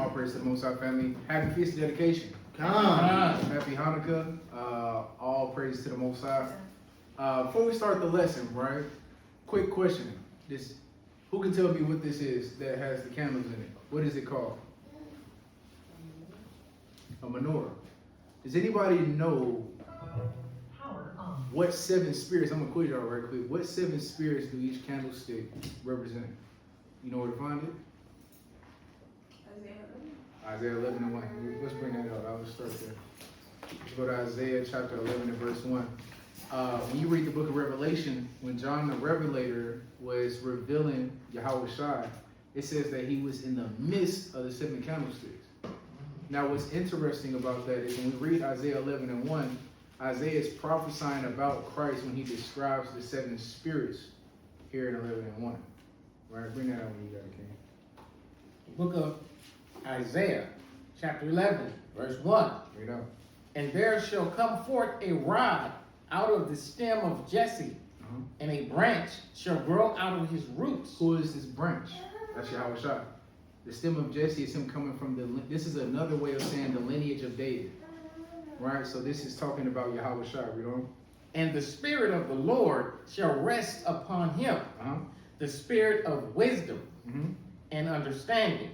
All praise to the Most High family. Happy Feast of Dedication. Happy Hanukkah. All praise to the Most High. Before we start the lesson, right? Quick question. Who can tell me what this is that has the candles in it? What is it called? A menorah. Does anybody know what 7 spirits? I'm gonna quiz y'all right quick. What 7 spirits do each candlestick represent? You know where to find it? Isaiah 11 and 1. Let's bring that out. I'll just start there. Let's go to Isaiah chapter 11 and verse 1. When you read the book of Revelation, when John the Revelator was revealing Yahweh Shai, it says that he was in the midst of the 7 candlesticks. Now, what's interesting about that is when we read Isaiah 11 and 1, Isaiah is prophesying about Christ when he describes the 7 spirits here in 11 and 1. Right? Bring that out when you got it, King. Book of Isaiah, chapter 11, verse 1. Read out. And there shall come forth a rod out of the stem of Jesse, and a branch shall grow out of his roots. Who is this branch? That's Yahweh Shai. The stem of Jesse is him coming from this is another way of saying the lineage of David. Right? So this is talking about Yahweh Shai. Read on. And the Spirit of the Lord shall rest upon him, the Spirit of wisdom and understanding,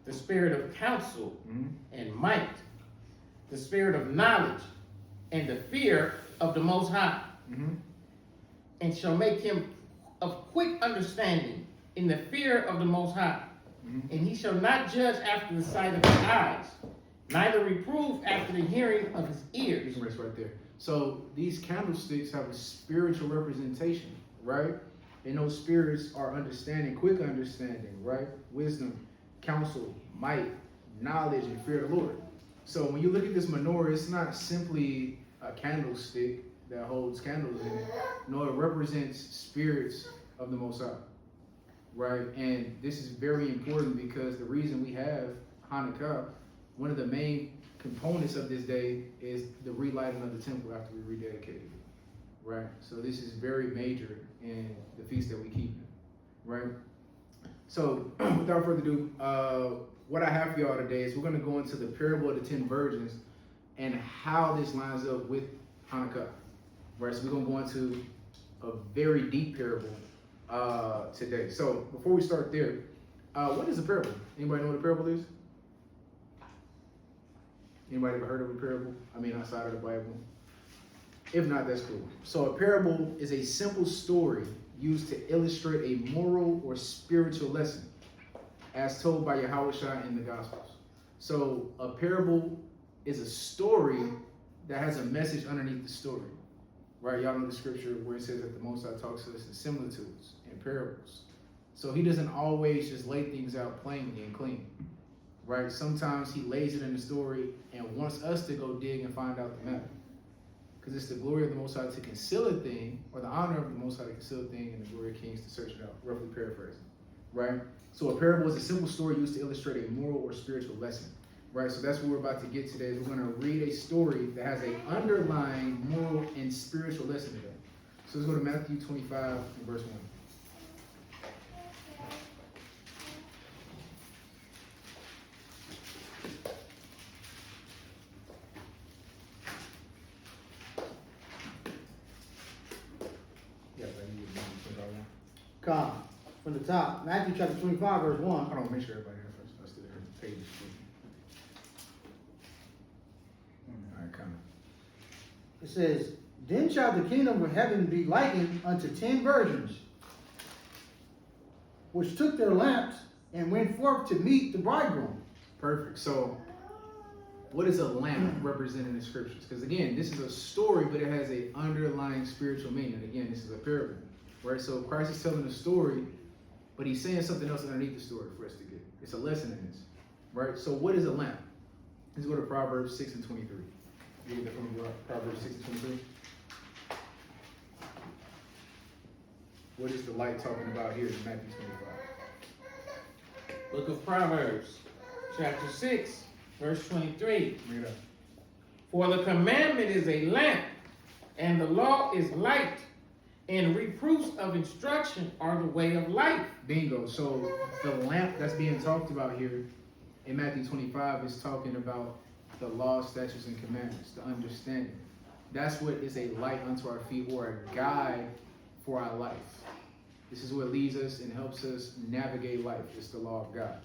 the Spirit of counsel and might, the Spirit of knowledge and the fear of the Most High, and shall make him of quick understanding in the fear of the Most High. And he shall not judge after the sight of his eyes, neither reprove after the hearing of his ears. You can rest right there. So these candlesticks have a spiritual representation, right? And those spirits are understanding, quick understanding, right? Wisdom, counsel, might, knowledge, and fear of the Lord. So when you look at this menorah, it's not simply a candlestick that holds candles in it. No, it represents spirits of the Most High, right? And this is very important because the reason we have Hanukkah, one of the main components of this day is the relighting of the temple after we rededicated it, right? So this is very major in the feast that we keep, right? So without further ado, what I have for y'all today is we're going to go into the parable of the 10 virgins and how this lines up with Hanukkah, right? So we're going to go into a very deep parable today. So before we start there, what is a parable? Anybody know what a parable is? Anybody ever heard of a parable? I mean, outside of the Bible? If not, that's cool. So a parable is a simple story used to illustrate a moral or spiritual lesson as told by Yahweh Shai in the Gospels. So a parable is a story that has a message underneath the story, right? Y'all know the scripture where it says that the Most High talks to us in similitudes and parables. So he doesn't always just lay things out plainly and clean, right? Sometimes he lays it in the story and wants us to go dig and find out the matter. Because it's the glory of the Most High to conceal a thing, or the honor of the Most High to conceal a thing, and the glory of kings to search it out, roughly paraphrasing, right? So a parable is a simple story used to illustrate a moral or spiritual lesson, right? So that's what we're about to get today. We're going to read a story that has an underlying moral and spiritual lesson today. So let's go to Matthew 25 and verse 1. Come from the top. Matthew chapter 25, verse 1. Hold on, make sure everybody has first. Let's do the page. All right, come. It says, Then shall the kingdom of heaven be likened unto 10 virgins, which took their lamps and went forth to meet the bridegroom. Perfect. So, what is a lamp represented in the scriptures? Because again, this is a story, but it has an underlying spiritual meaning. And again, this is a parable, right? So Christ is telling a story, but he's saying something else underneath the story for us to get. It's a lesson in this, right? So what is a lamp? Let's go to Proverbs 6 and 23. You get that from Proverbs 6 and 23. What is the light talking about here in Matthew 25? Book of Proverbs, chapter 6, verse 23. Read it up. For the commandment is a lamp, and the law is light, and reproofs of instruction are the way of life. Bingo. So the lamp that's being talked about here In Matthew 25, it's talking about the law, statutes, and commandments, the understanding. That's what is a light unto our feet or a guide for our life. This is what leads us and helps us navigate life. It's the law of God.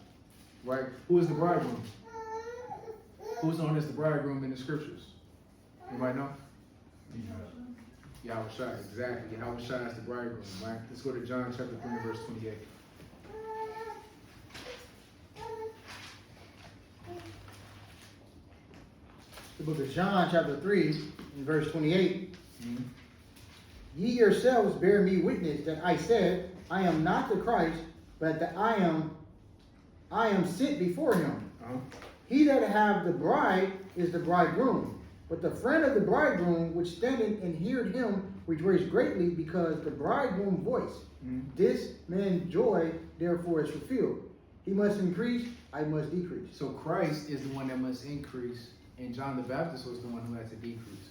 Right? Who is the bridegroom? Who's known as the bridegroom in the scriptures? Anybody know? Yahweh Shai, exactly. Yahweh Shai is the bridegroom, right? Let's go to John chapter 3, verse 28. The book of John, chapter 3, and verse 28. Mm-hmm. Ye yourselves bear me witness that I said, I am not the Christ, but that I am sent before him. He that have the bride is the bridegroom. But the friend of the bridegroom, which standeth and heard him, rejoiced greatly, because the bridegroom voice. This man's joy therefore is fulfilled. He must increase, I must decrease. So Christ is the one that must increase, and John the Baptist was the one who had to decrease.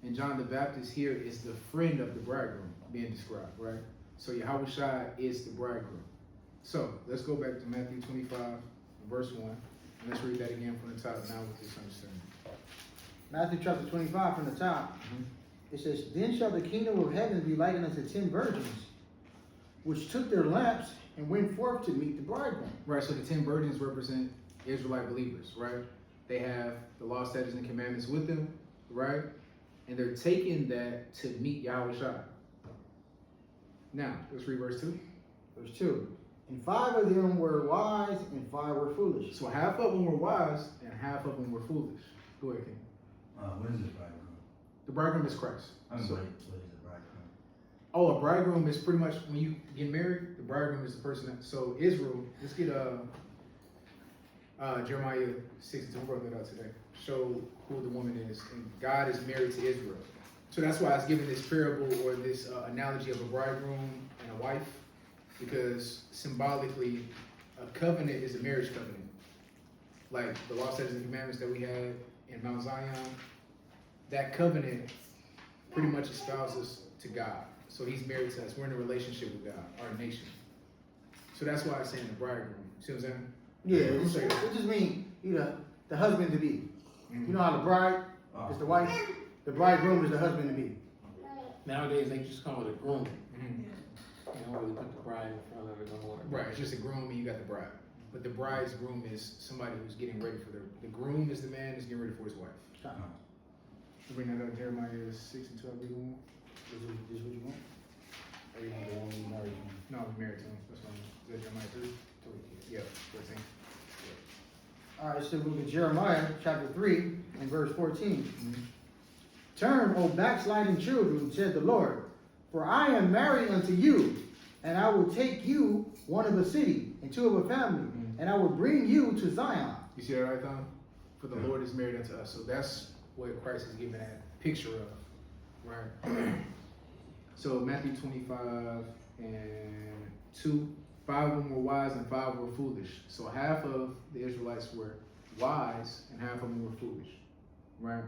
And John the Baptist here is the friend of the bridegroom being described, right? So Yahweh Shai is the bridegroom. So let's go back to Matthew 25, verse 1, and let's read that again from the top now with this understanding. Matthew chapter 25 from the top. It says, Then shall the kingdom of heaven be likened unto 10 virgins, which took their lamps and went forth to meet the bridegroom. Right, so the 10 virgins represent Israelite believers, right? They have the law, statutes, and commandments with them, right? And they're taking that to meet Yahweh Shai. Now, let's read verse 2. Verse 2. And 5 of them were wise, and 5 were foolish. So half of them were wise, and half of them were foolish. Go ahead, King. What is the bridegroom? The bridegroom is Christ. What is So, the bridegroom? oh, a bridegroom is pretty much when you get married, the bridegroom is the person that, so Israel, let's get Jeremiah 62, brought that out today. Show who the woman is. And God is married to Israel. So that's why I was given this parable or this analogy of a bridegroom and a wife, because symbolically, a covenant is a marriage covenant. Like the law, statutes, and commandments that we had in Mount Zion, that covenant pretty much espouses to God. So he's married to us. We're in a relationship with God, our nation. So that's why I'm saying the bridegroom. See what I'm saying? Yeah, it just means, the husband to be. You know how the bride is the wife? The bridegroom is the husband to be. Nowadays, they just call it a groom. They don't really put the bride in front of it no more. Right, it's just a groom and you got the bride. But the bride's groom is somebody who's getting ready for the groom is the man who's getting ready for his wife. Bring that up, Jeremiah 6 and 12, we want. This is what you want? Or you want the one we married to? No, we're married to him. That's why. Is that Jeremiah 3? Yeah, 14. All right, so we look at Jeremiah chapter 3 and verse 14. Turn, O backsliding children, said the Lord, for I am married unto you, and I will take you one of a city and two of a family, and I will bring you to Zion. You see that right, Tom? For the Lord is married unto us. So that's what Christ is giving that picture of, right? So Matthew 25 and 2, 5 of them were wise and 5 were foolish. So half of the Israelites were wise and half of them were foolish, right?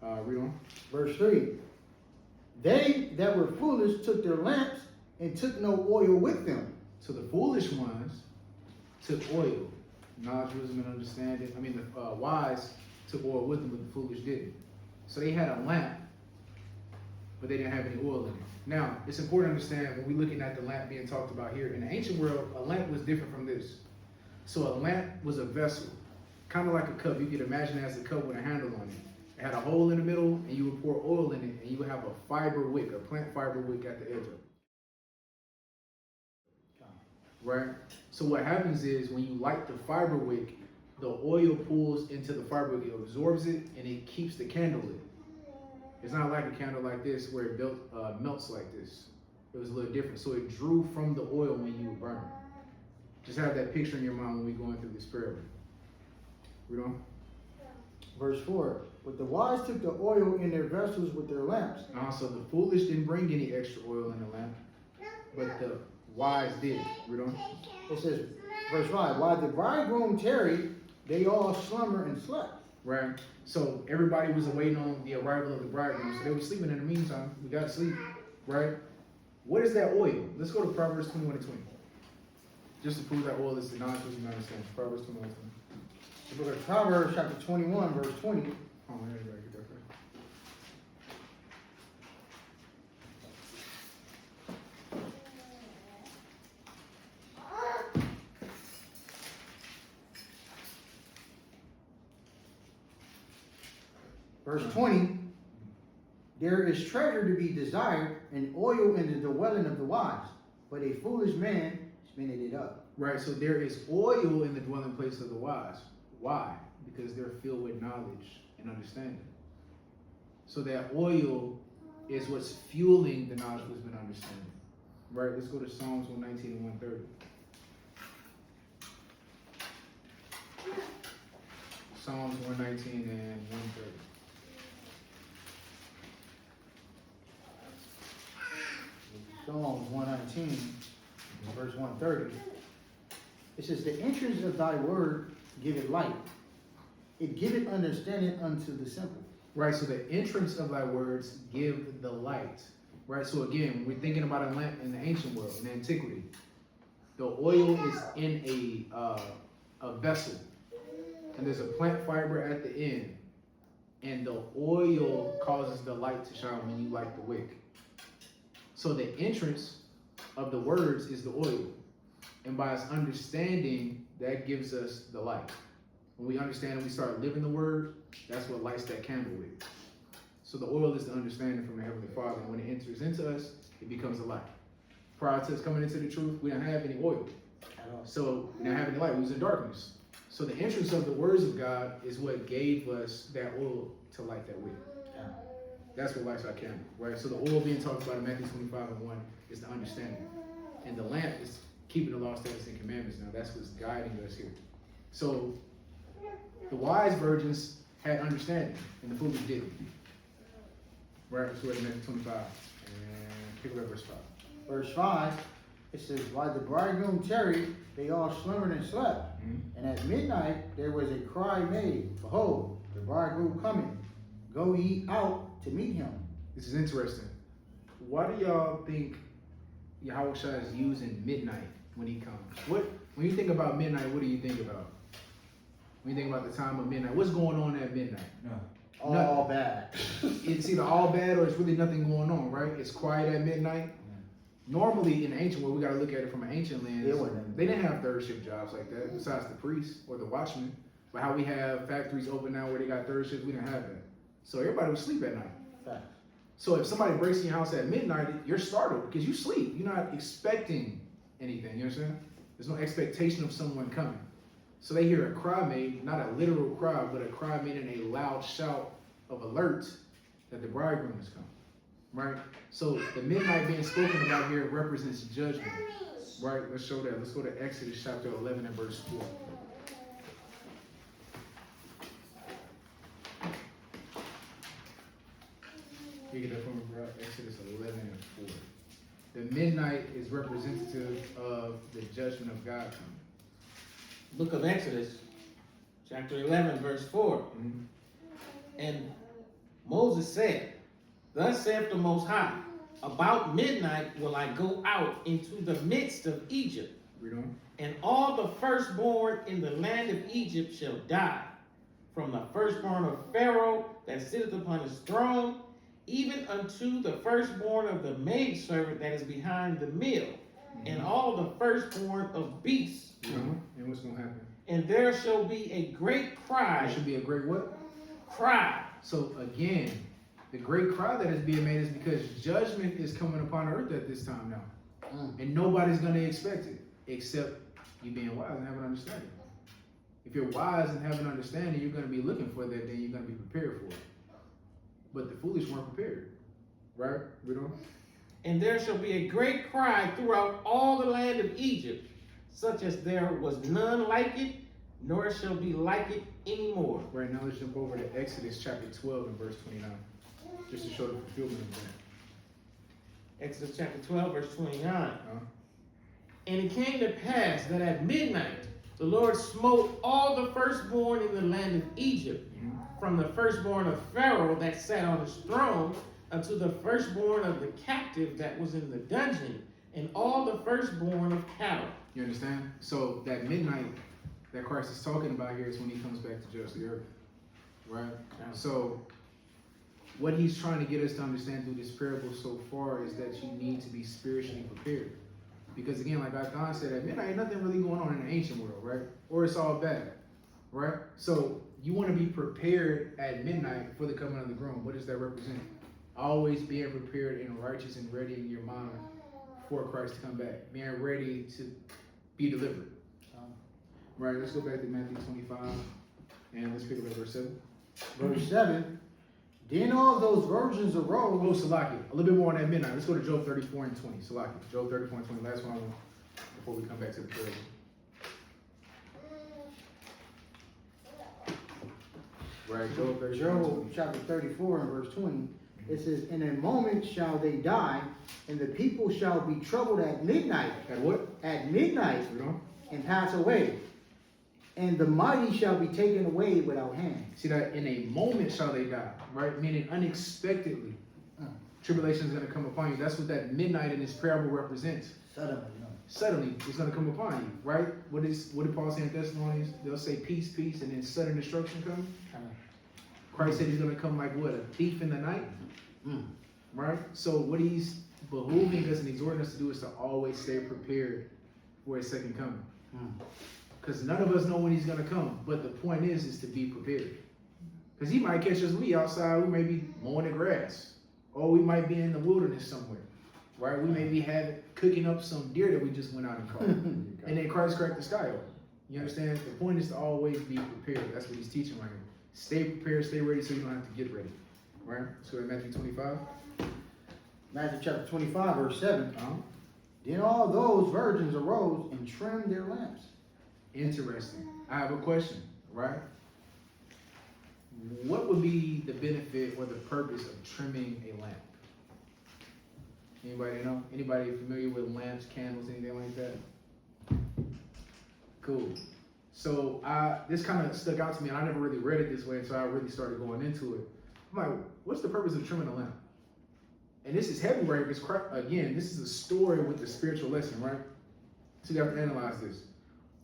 Read on. Verse 3. They that were foolish took their lamps and took no oil with them. So the foolish ones took oil, knowledge, wisdom, and understanding. I mean, the wise took oil with them, but the foolish didn't. So they had a lamp, but they didn't have any oil in it. Now, it's important to understand when we're looking at the lamp being talked about here, in the ancient world, a lamp was different from this. So a lamp was a vessel, kind of like a cup. You could imagine it as a cup with a handle on it. It had a hole in the middle, and you would pour oil in it, and you would have a fiber wick, a plant fiber wick at the edge of it. Right? So what happens is when you light the fiber wick, the oil pulls into the fiber wick, it absorbs it, and it keeps the candle lit. It's not like a candle like this where it melts like this. It was a little different. So it drew from the oil when you burn it. Just have that picture in your mind when we're going through this parable. Read on. Verse 4. But the wise took the oil in their vessels with their lamps. So the foolish didn't bring any extra oil in the lamp, but the wise did. Read on. It says, verse 5. While the bridegroom tarried, they all slumbered and slept. Right? So everybody was awaiting on the arrival of the bridegroom. So they were sleeping in the meantime. We got to sleep. Right? What is that oil? Let's go to Proverbs 21 and 20. Just to prove that oil is the knowledge, wisdom, and understanding. Proverbs 21 and 20. The book of Proverbs, chapter 21, verse 20. Oh, man, I gotta get that first. Verse 20. There is treasure to be desired and oil in the dwelling of the wise, but a foolish man spendeth it up. Right, so there is oil in the dwelling place of the wise. Why? Because they're filled with knowledge and understanding. So that oil is what's fueling the knowledge, wisdom, and understanding. Right, let's go to Psalms 119 and 130. Psalms 119 and 130. Psalms 119, verse 130. It says, the entrance of thy word giveth light. It giveth understanding unto the simple. Right, so the entrance of thy words give the light. Right, so again, we're thinking about a lamp in the ancient world, in antiquity. The oil is in a vessel, and there's a plant fiber at the end, and the oil causes the light to shine when you light the wick. So the entrance of the words is the oil, and by us understanding, that gives us the light. When we understand and we start living the word, that's what lights that candle with. So the oil is the understanding from the Heavenly Father, and when it enters into us, it becomes a light. Prior to us coming into the truth, we didn't have any oil. So we didn't have any light, we was in darkness. So the entrance of the words of God is what gave us that oil to light that wick. That's what lights our candle, right? So the oil being talked about in Matthew 25 and 1 is the understanding. And the lamp is keeping the law, statutes, and commandments now. That's what's guiding us here. So the wise virgins had understanding, and the foolish didn't. Right, let's go to Matthew 25 and pick up verse 5. Verse 5, it says, while the bridegroom tarried, they all slumbered and slept. Mm-hmm. And at midnight there was a cry made, behold, the bridegroom coming. Go ye out to meet him. This is interesting. Why do y'all think Yahushua is using midnight when he comes? When you think about midnight, what do you think about? When you think about the time of midnight, what's going on at midnight? No. All bad. It's either all bad or it's really nothing going on, right? It's quiet at midnight. Normally in the ancient world, we got to look at it from an ancient lens. They didn't have third shift jobs like that, besides the priests or the watchmen. But how we have factories open now where they got third shifts, we didn't have that. So everybody would sleep at night. Fact. So if somebody breaks in your house at midnight, you're startled because you sleep. You're not expecting anything, you understand? There's no expectation of someone coming. So they hear a cry made, not a literal cry, but a cry made in a loud shout of alert that the bridegroom is coming, right? So the midnight being spoken about here represents judgment, right? Let's show that. Let's go to Exodus chapter 11 and verse 4. You get that from me, bro? Exodus 11 and 4. The midnight is representative of the judgment of God coming. Book of Exodus, chapter 11, verse 4. Mm-hmm. And Moses said, thus saith the Most High, about midnight will I go out into the midst of Egypt, Read on. and all the firstborn in the land of Egypt shall die, from the firstborn of Pharaoh that sitteth upon his throne, even unto the firstborn of the maidservant that is behind the mill, and all the firstborn of beasts. And what's going to happen? And there shall be a great cry. There should be a great what? Cry. So again, the great cry that is being made is because judgment is coming upon earth at this time now. And nobody's going to expect it, except you being wise and having understanding. If you're wise and having understanding, you're going to be looking for that, then you're going to be prepared for it. But the foolish weren't prepared. Right? Read on. And there shall be a great cry throughout all the land of Egypt, such as there was none like it, nor shall be like it anymore. Right, now let's jump over to Exodus chapter 12 and verse 29, just to show the fulfillment of that. Exodus chapter 12, verse 29. And it came to pass that at midnight the Lord smote all the firstborn in the land of Egypt, from the firstborn of Pharaoh that sat on his throne, unto the firstborn of the captive that was in the dungeon, and all the firstborn of cattle. You understand? So that midnight that Christ is talking about here is when he comes back to judge the earth, right? So what he's trying to get us to understand through this parable so far is that you need to be spiritually prepared. Because again, like Don said, at midnight, ain't nothing really going on in the ancient world, right? Or it's all bad, right? So you want to be prepared at midnight for the coming of the groom. What does that represent? Always being prepared and righteous and ready in your mind for Christ to come back. Being ready to be delivered. Right, let's go back to Matthew 25 and let's pick up at verse 7. Verse 7. Then all those virgins arose. Oh, Salaki. A little bit more on that midnight. Let's go to Job 34 and 20. Salaki. Job 34 and 20. Last one before we come back to the parable. Right, Job 34 and 20. Job chapter 34 and verse 20. It says, in a moment shall they die, and the people shall be troubled at midnight. At what? At midnight, Read on. and pass away. And the mighty shall be taken away without hand. See that in a moment shall they die, right? Meaning unexpectedly. Tribulation is going to come upon you. That's what that midnight in this parable represents. Suddenly, Suddenly, it's going to come upon you, right? What did Paul say in Thessalonians? They'll say peace, peace, and then sudden destruction comes. Christ said he's going to come like what? A thief in the night? Right? So what he's behooving us and exhorting us to do is to always stay prepared for his second coming. Because none of us know when he's going to come. But the point is to be prepared. Because he might catch us, we outside, we may be mowing the grass. Or we might be in the wilderness somewhere. Right? We may be cooking up some deer that we just went out and caught. And then Christ cracked the sky open. You understand? The point is to always be prepared. That's what he's teaching right here. Stay prepared, stay ready so you don't have to get ready. Right? Let's go to Matthew 25. Matthew chapter 25, verse 7. Then all those virgins arose and trimmed their lamps. Interesting. I have a question, right? What would be the benefit or the purpose of trimming a lamp? Anybody know? Anybody familiar with lamps, candles, anything like that? Cool. So this kind of stuck out to me, and I never really read it this way until I really started going into it. I'm like, what's the purpose of trimming a lamp? And this is heavy right here because, again, this is a story with the spiritual lesson, right? So you have to analyze this.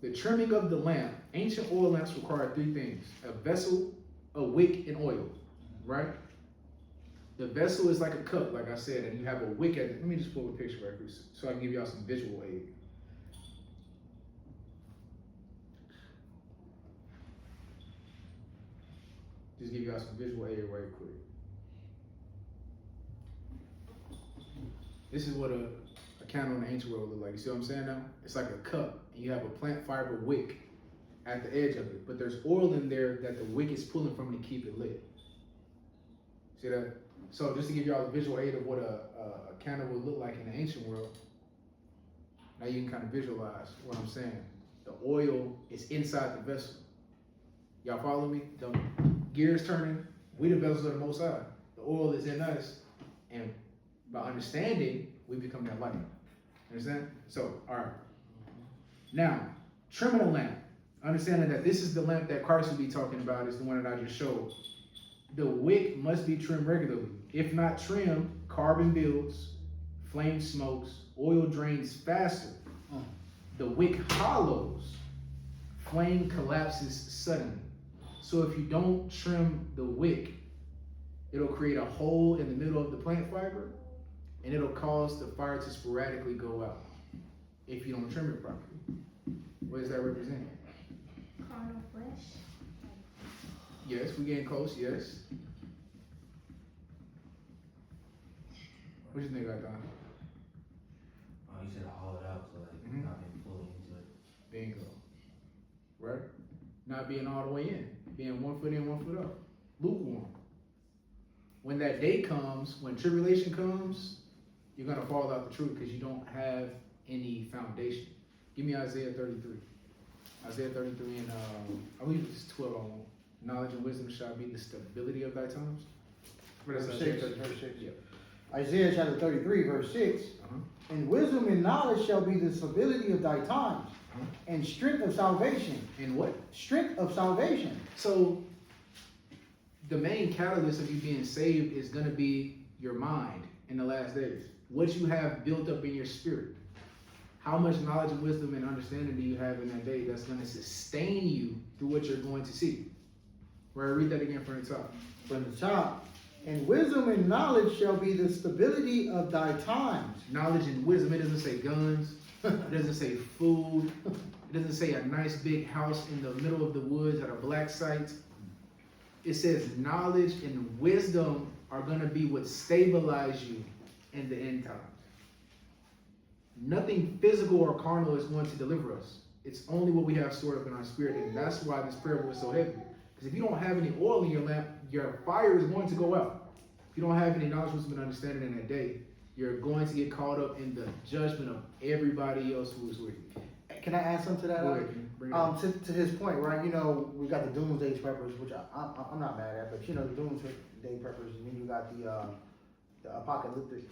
The trimming of the lamp, ancient oil lamps required three things: a vessel, a wick, and oil, right? The vessel is like a cup, like I said, and you have a wick at it. Let me just pull a picture right here so I can give y'all some visual aid. Just give y'all some visual aid right quick. This is what a candle in the ancient world look like. You see what I'm saying now? It's like a cup, and you have a plant fiber wick at the edge of it, but there's oil in there that the wick is pulling from to keep it lit. See that? So just to give y'all a visual aid of what a candle would look like in the ancient world, now you can kind of visualize what I'm saying. The oil is inside the vessel. Y'all follow me? The gears turning, we the vessels of the Most High. The oil is in us, and by understanding, we become that light. Understand? So, all right. Now, trimming a lamp. Understanding that this is the lamp that Christ will be talking about is the one that I just showed. The wick must be trimmed regularly. If not trimmed, carbon builds, flame smokes, oil drains faster. The wick hollows, flame collapses suddenly. So if you don't trim the wick, it'll create a hole in the middle of the plant fiber, and it'll cause the fire to sporadically go out if you don't trim it properly. What does that represent? Carnal flesh. Yes, we're getting close, yes. What do you think, Don? Oh, you said haul it out, so like not being fully into it. Bingo. Right? Not being all the way in. Being 1 foot in, 1 foot up. Lukewarm. When that day comes, when tribulation comes, you're going to fall out the truth because you don't have any foundation. Give me Isaiah 33. Isaiah 33 and I believe it's 12 on knowledge and wisdom shall be the stability of thy times. Verse Isaiah 6. 33? Verse 6. Yeah. Isaiah chapter 33, verse 6. And wisdom and knowledge shall be the stability of thy times, and strength of salvation. And what? Strength of salvation. So the main catalyst of you being saved is going to be your mind in the last days. What you have built up in your spirit. How much knowledge and wisdom and understanding do you have in that day that's going to sustain you through what you're going to see? Right, read that again from the top. From the top. And wisdom and knowledge shall be the stability of thy times. Knowledge and wisdom. It doesn't say guns. It doesn't say food. It doesn't say a nice big house in the middle of the woods at a black site. It says knowledge and wisdom are going to be what stabilize you in the end times. Nothing physical or carnal is going to deliver us. It's only what we have stored up in our spirit, and that's why this parable is so heavy. Because if you don't have any oil in your lamp, your fire is going to go out. If you don't have any knowledge, wisdom, and understanding in that day, you're going to get caught up in the judgment of everybody else who is with you. Can I add something to that? Go ahead, bring it up. To his point, right? You know, we got the doomsday preppers, which I'm not mad at, but you know, the doomsday preppers, and then you got the apocalyptic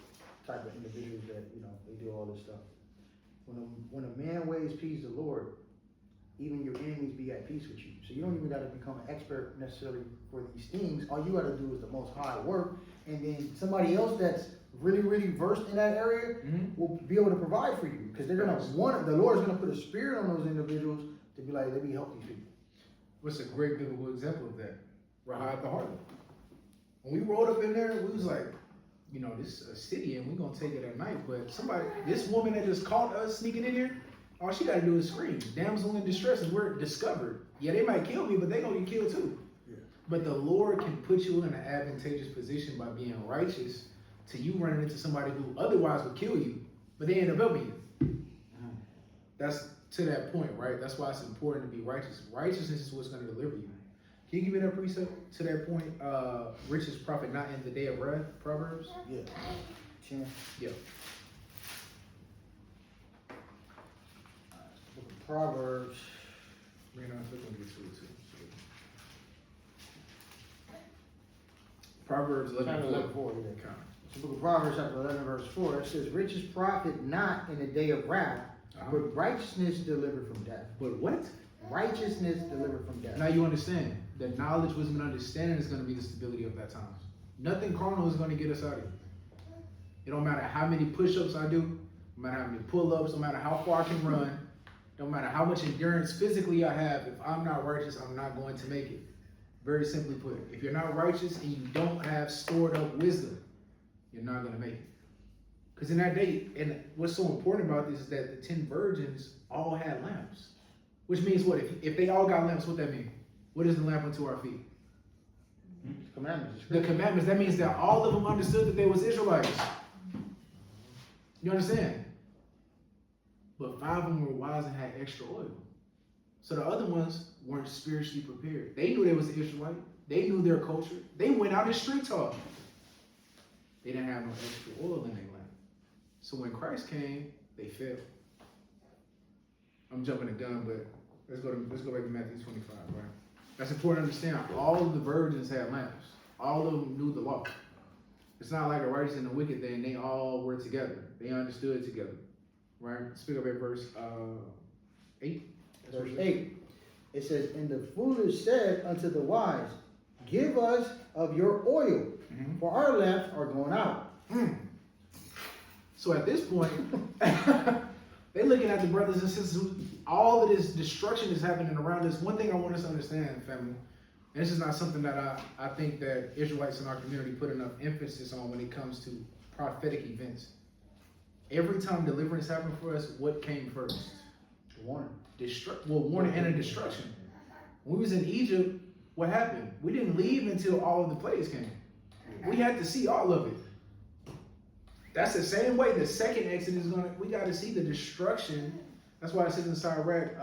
type of individuals that, you know, they do all this stuff. When a man weighs peace the Lord, even your enemies be at peace with you. So you don't even got to become an expert necessarily for these things. All you got to do is the Most High work, and then somebody else that's really, really versed in that area will be able to provide for you, because they're gonna want. The Lord's gonna put a spirit on those individuals to be like, let me help these people. What's a great biblical example of that? Rahab the harlot. When we rolled up in there, we was like, you know, this is a city and we're gonna take it at night. But this woman that just caught us sneaking in here, all she gotta do is scream. Damsel in distress, and we're discovered. Yeah, they might kill me, but they gonna get killed too. Yeah. But the Lord can put you in an advantageous position by being righteous to you running into somebody who otherwise would kill you, but they end up helping you. That's to that point, right? That's why it's important to be righteous. Righteousness is what's gonna deliver you. Can you give me that precept to that point? Riches profit not in the day of wrath, Proverbs? Yeah. 10. Yeah. Book of Proverbs. Man, I'm gonna get to it too. Proverbs 11:4. Yeah. The book of Proverbs chapter 11 verse 4, it says, riches profit not in the day of wrath, but righteousness delivered from death. But what? Righteousness delivered from death. Now you understand that knowledge, wisdom, and understanding is going to be the stability of that times. Nothing carnal is going to get us out of here. It don't matter how many push-ups I do, no matter how many pull-ups, no matter how far I can run, no matter how much endurance physically I have, if I'm not righteous, I'm not going to make it. Very simply put, if you're not righteous and you don't have stored up wisdom, you're not going to make it. Because in that day, and what's so important about this is that the 10 virgins all had lamps. Which means what? If they all got lamps, what that mean? What is the lamp unto our feet? Commandments. The commandments. That means that all of them understood that they was Israelites. You understand? But 5 of them were wise and had extra oil. So the other ones weren't spiritually prepared. They knew they was Israelite. They knew their culture. They went out in street talk. They didn't have no extra oil in their lamp. So when Christ came, they failed. I'm jumping the gun, but let's go back to Matthew 25, right? That's important to understand. All of the virgins had lamps. All of them knew the law. It's not like a righteous and a wicked thing. They all were together. They understood together, right? Speak up at verse 8. Verse 8. It says, and the foolish said unto the wise, give us of your oil, for our lamps are going out. So at this point, they're looking at the brothers and sisters who all of this destruction is happening around us. One thing I want us to understand, family, and this is not something that I think that Israelites in our community put enough emphasis on when it comes to prophetic events. Every time deliverance happened for us, what came first? Warning. Warning and a destruction. When we was in Egypt, what happened? We didn't leave until all of the plagues came. We had to see all of it. That's the same way the second Exodus is we got to see the destruction. That's why it says in Sirach,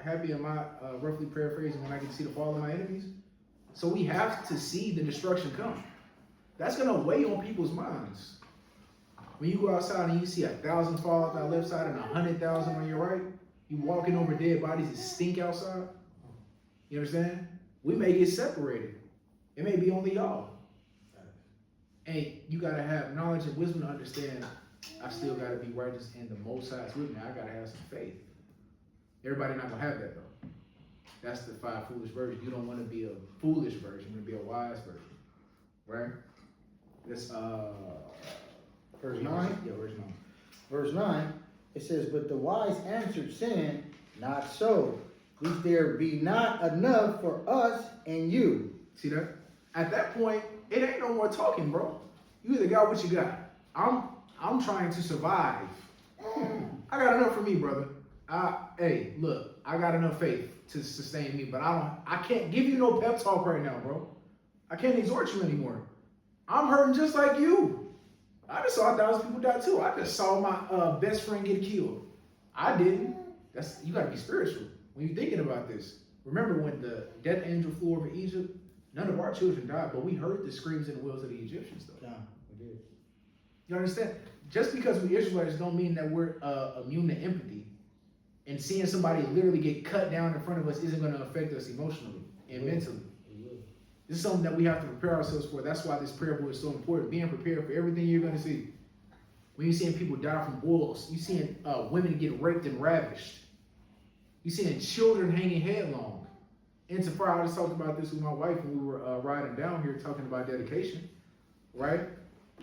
happy am I, roughly paraphrasing, when I can see the fall of my enemies. So we have to see the destruction come. That's going to weigh on people's minds. When you go outside and you see 1,000 fall out that left side and 100,000 on your right, you walking over dead bodies that stink outside. You understand? We may get separated. It may be only y'all. And you got to have knowledge and wisdom to understand, I still got to be righteous and the Most High is with me. I got to have some faith. Everybody not going to have that, though. That's the 5 foolish virgins. You don't want to be a foolish virgin. You want to be a wise virgin. Right? That's, verse 9. Yeah, verse 9. Verse 9. It says, but the wise answered, saying, not so. Lest there be not enough for us and you. See that? At that point, it ain't no more talking, bro. You either got what you got. I'm trying to survive. I got enough for me, brother. Hey, look, I got enough faith to sustain me, but I can't give you no pep talk right now, bro. I can't exhort you anymore. I'm hurting just like you. I just saw 1,000 people die too. I just saw my best friend get killed. I didn't. You gotta be spiritual when you're thinking about this. Remember when the death angel flew over Egypt? None of our children died, but we heard the screams and the wails of the Egyptians, though. Yeah, we did. You understand? Just because we Israelites don't mean that we're immune to empathy. And seeing somebody literally get cut down in front of us isn't going to affect us emotionally and mentally. This is something that we have to prepare ourselves for. That's why this prayer book is so important. Being prepared for everything you're going to see. When you're seeing people die from boils, you're seeing women get raped and ravished. You're seeing children hanging headlong. And so far, I just talked about this with my wife when we were riding down here talking about dedication, right?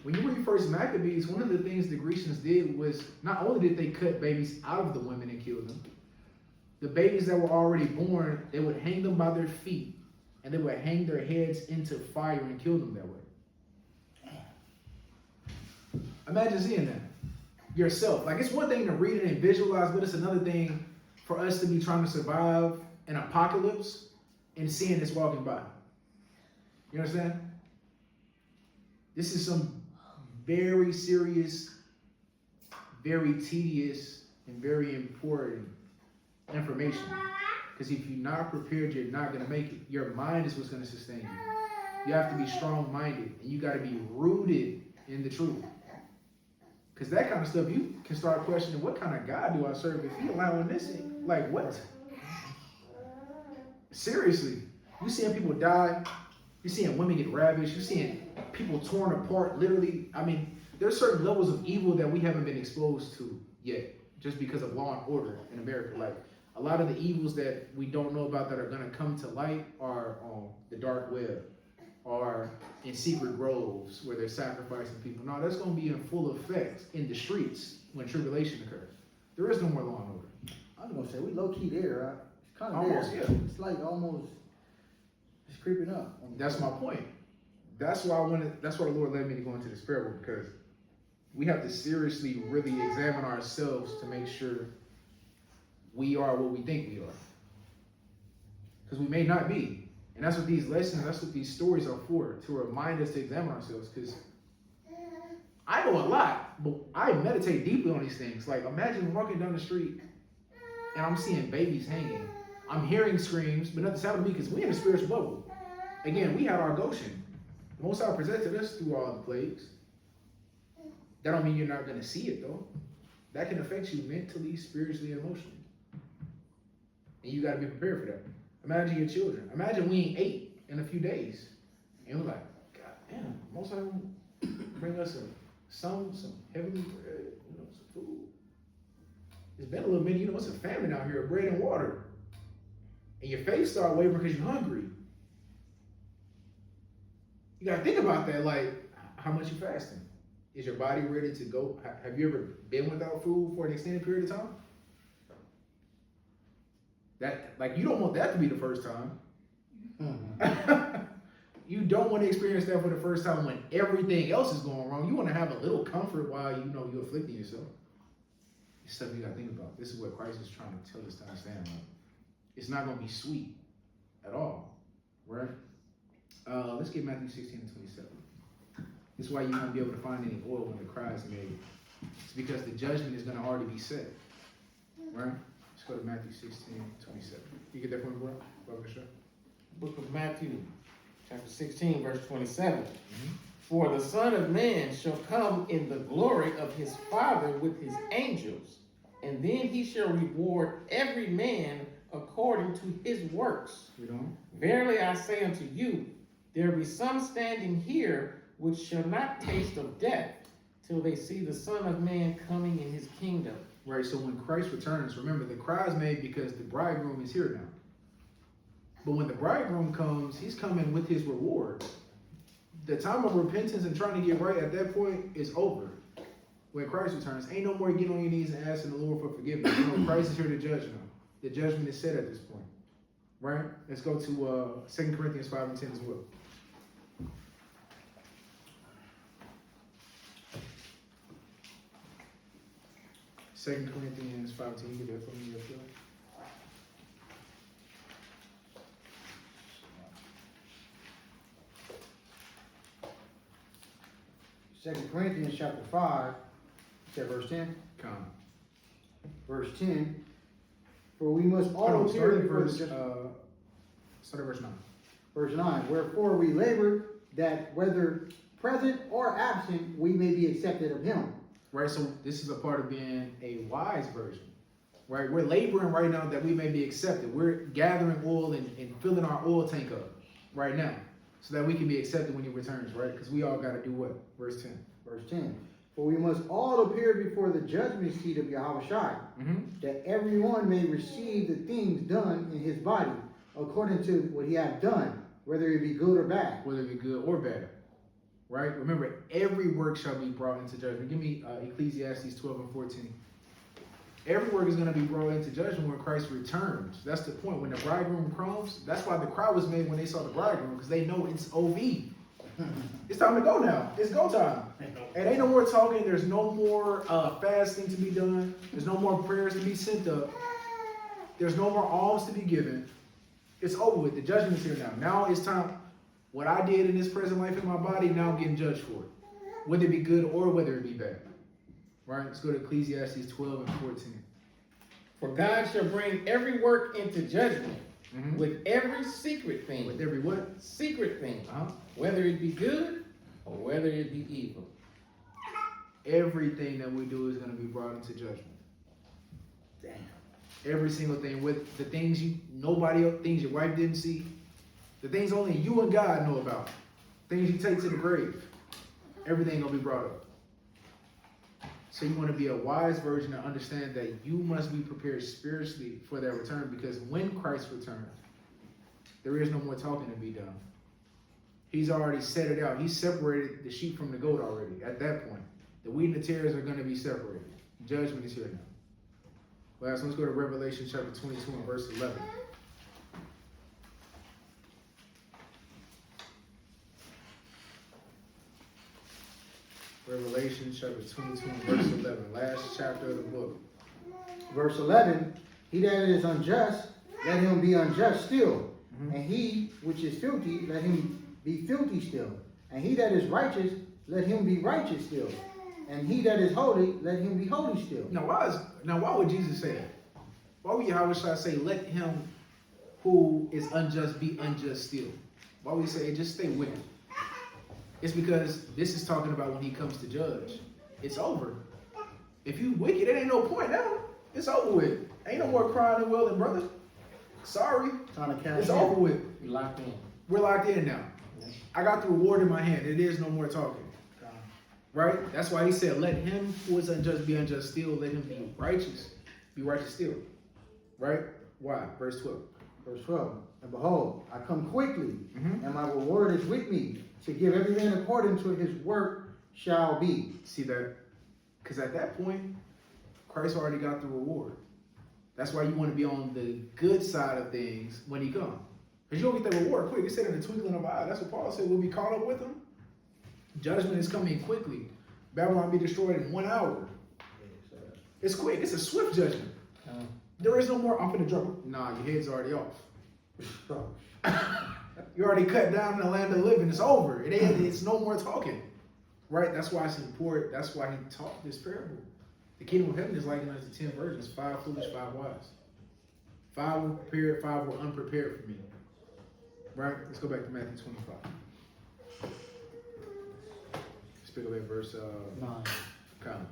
When you read First Maccabees, one of the things the Grecians did was not only did they cut babies out of the women and kill them, the babies that were already born, they would hang them by their feet and they would hang their heads into fire and kill them that way. Imagine seeing that yourself. Like, it's one thing to read it and visualize, but it's another thing for us to be trying to survive an apocalypse and seeing this walking by. You understand? This is some very serious, very tedious, and very important information. Because if you're not prepared, you're not going to make it. Your mind is what's going to sustain you. You have to be strong-minded, and you got to be rooted in the truth. Because that kind of stuff, you can start questioning, what kind of God do I serve if He allowing this in? Like, what? Seriously. You're seeing people die. You're seeing women get ravished. You're seeing people torn apart, literally. I mean, there's certain levels of evil that we haven't been exposed to yet, just because of law and order in America. Like, a lot of the evils that we don't know about that are going to come to light are on the dark web, or in secret groves where they're sacrificing people. No, that's going to be in full effect in the streets when tribulation occurs. There is no more law and order. I was gonna say we low key there, right? It's kind of Almost, there. yeah. It's like almost it's creeping up. That's my point. That's why that's why the Lord led me to go into this parable, because we have to seriously really examine ourselves to make sure we are what we think we are. Because we may not be. And that's what these lessons, that's what these stories are for, to remind us to examine ourselves. Because I know a lot, but I meditate deeply on these things. Like, imagine walking down the street and I'm seeing babies hanging. I'm hearing screams, but nothing's happening to me because we in a spiritual bubble. Again, we had our Goshen. The Most High presented us through all the plagues. That don't mean you're not going to see it, though. That can affect you mentally, spiritually, and emotionally. And you got to be prepared for that. Imagine your children. Imagine we ain't ate in a few days. And we're like, God damn, Most High will bring us some heavenly bread, some food. It's been a little minute, it's a famine out here, bread and water. And your faith start wavering because you're hungry. You got to think about that, like, how much you fasting? Is your body ready to go? Have you ever been without food for an extended period of time? You don't want that to be the first time. Mm-hmm. You don't want to experience that for the first time when everything else is going wrong. You want to have a little comfort while you're afflicting yourself. It's stuff you got to think about. This is what Christ is trying to tell us to understand. Like, it's not going to be sweet at all, right? Let's get Matthew 16 and 27. This is why you won't be able to find any oil when the cry is made. It's because the judgment is going to already be set, right? Let's go to Matthew 16 and 27. You get that from the book? Book of Matthew, chapter 16, verse 27. Mm-hmm. For the Son of Man shall come in the glory of his Father with his angels, and then he shall reward every man according to his works. Verily I say unto you, there be some standing here which shall not taste of death till they see the Son of Man coming in his kingdom. Right, so when Christ returns, remember the cry is made because the bridegroom is here now. But when the bridegroom comes, he's coming with his reward. The time of repentance and trying to get right at that point is over. when Christ returns, ain't no more getting on your knees and asking the Lord for forgiveness. You know, Christ is here to judge now. The judgment is set at this point. Right? Let's go to 2 Corinthians 5 and 10 as well. Second Corinthians 5 and 10. You get that for me up there? 2 Corinthians chapter 5, said verse 10. Come. Verse 10. For we must all Hold on, appear start at before verse, the start at verse 9. Verse 9. Wherefore we labor that whether present or absent, we may be accepted of him. Right, so this is a part of being a wise version. Right, we're laboring right now that we may be accepted. We're gathering oil and filling our oil tank up right now so that we can be accepted when he returns, right? Because we all got to do what? Verse 10. Verse 10. For we must all appear before the judgment seat of Yahweh Shai, that everyone may receive the things done in his body, according to what he hath done, whether it be good or bad. Whether it be good or bad. Right? Remember, every work shall be brought into judgment. Give me Ecclesiastes 12 and 14. Every work is going to be brought into judgment when Christ returns. That's the point. When the bridegroom comes, that's why the crowd was made when they saw the bridegroom, because they know it's OV. It's time to go now. It's go time. And ain't no more talking. There's no more fasting to be done. There's no more prayers to be sent up. There's no more alms to be given. It's over with. The judgment is here now. Now it's time. What I did in this present life in my body, now I'm getting judged for it. Whether it be good or whether it be bad. Right? Let's go to Ecclesiastes 12 and 14. For God shall bring every work into judgment with every secret thing. With every what? Secret thing. Whether it be good or whether it be evil. Everything that we do is going to be brought into judgment. Damn. Every single thing. With the things nobody else, things your wife didn't see. The things only you and God know about. Things you take to the grave. Everything going to be brought up. So you want to be a wise virgin and understand that you must be prepared spiritually for that return, because when Christ returns, there is no more talking to be done. He's already set it out. He's separated the sheep from the goat already. At that point, the wheat and the tares are going to be separated. Judgment is here now. Last, let's go to Revelation chapter 22 and verse 11. Revelation chapter 22 and verse 11. Last chapter of the book. Verse 11. He that is unjust, let him be unjust still. And he which is filthy, let him be filthy still. And he that is righteous, let him be righteous still. And he that is holy, let him be holy still. Now why would Jesus say that? Why would Yahweh Shai say, let him who is unjust be unjust still? Why would he say, just stay wicked? It's because this is talking about when he comes to judge. It's over. If you wicked, it ain't no point now. It's over with. Ain't no more crying and wailing, brother. Sorry. It's over with. You locked in. We're locked in now. I got the reward in my hand. It is no more talking. Right? That's why he said, let him who is unjust be unjust still. Let him be righteous. Be righteous still. Right? Why? Verse 12. Verse 12. And behold, I come quickly, and my reward is with me, to give every man according to his work shall be. See that? Because at that point, Christ already got the reward. That's why you want to be on the good side of things when he comes. Because you don't get that reward quick. It said in the twinkling of an eye. That's what Paul said. We'll be caught up with him. Judgment is coming quickly. Babylon be destroyed in 1 hour. It's quick. It's a swift judgment. There is no more, I'm finna drop. Nah, your head's already off. You already cut down in the land of the living. It's over. It's no more talking. Right? That's why it's important. That's why he taught this parable. The kingdom of heaven is likened unto 10 virgins, 5 foolish, 5 wise. 5 were prepared, 5 were unprepared for me. Right? Let's go back to Matthew 25. Let's pick up at verse 9. Come.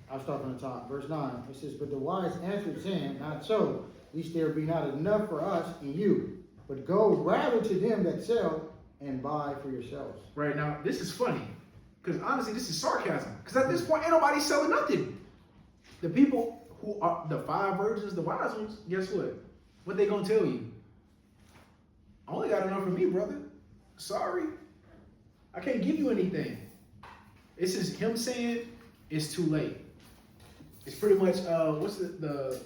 I'll start from the top. Verse 9. It says, but the wise answered, saying, not so, lest there be not enough for us and you, but go rather to them that sell and buy for yourselves. Right now, this is funny. Because honestly, this is sarcasm. Because at this point, ain't nobody selling nothing. The people who are the 5 virgins, the wise ones, guess what? What they gonna tell you? I only got enough for me, brother. Sorry. I can't give you anything. This is him saying, it's too late. It's pretty much what's the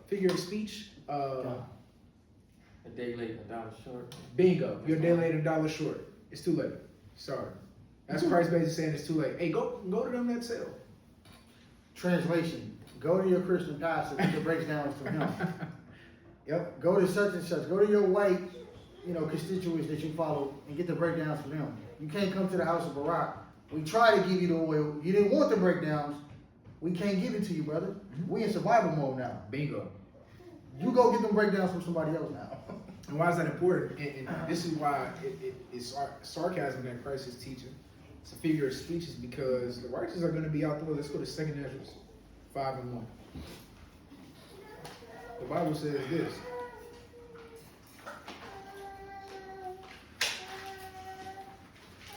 figure of speech? A day late, a dollar short. Bingo. You're a day late, $1 short. It's too late. Sorry. That's Christ basically saying it's too late. Hey, go to them that sell. Translation. Go to your Christian pastor, get the breakdowns from him. Yep. Go to such and such. Go to your white, constituents that you follow and get the breakdowns from them. You can't come to the house of Barack. We try to give you the oil. You didn't want the breakdowns. We can't give it to you, brother. We in survival mode now. Bingo. You go get them breakdowns from somebody else now. And why is that important? And this is why it's sarcasm that Christ is teaching. It's a figure of speech is because the righteous are going to be out there. Let's go to 2nd Ezra 5:1. The Bible says this.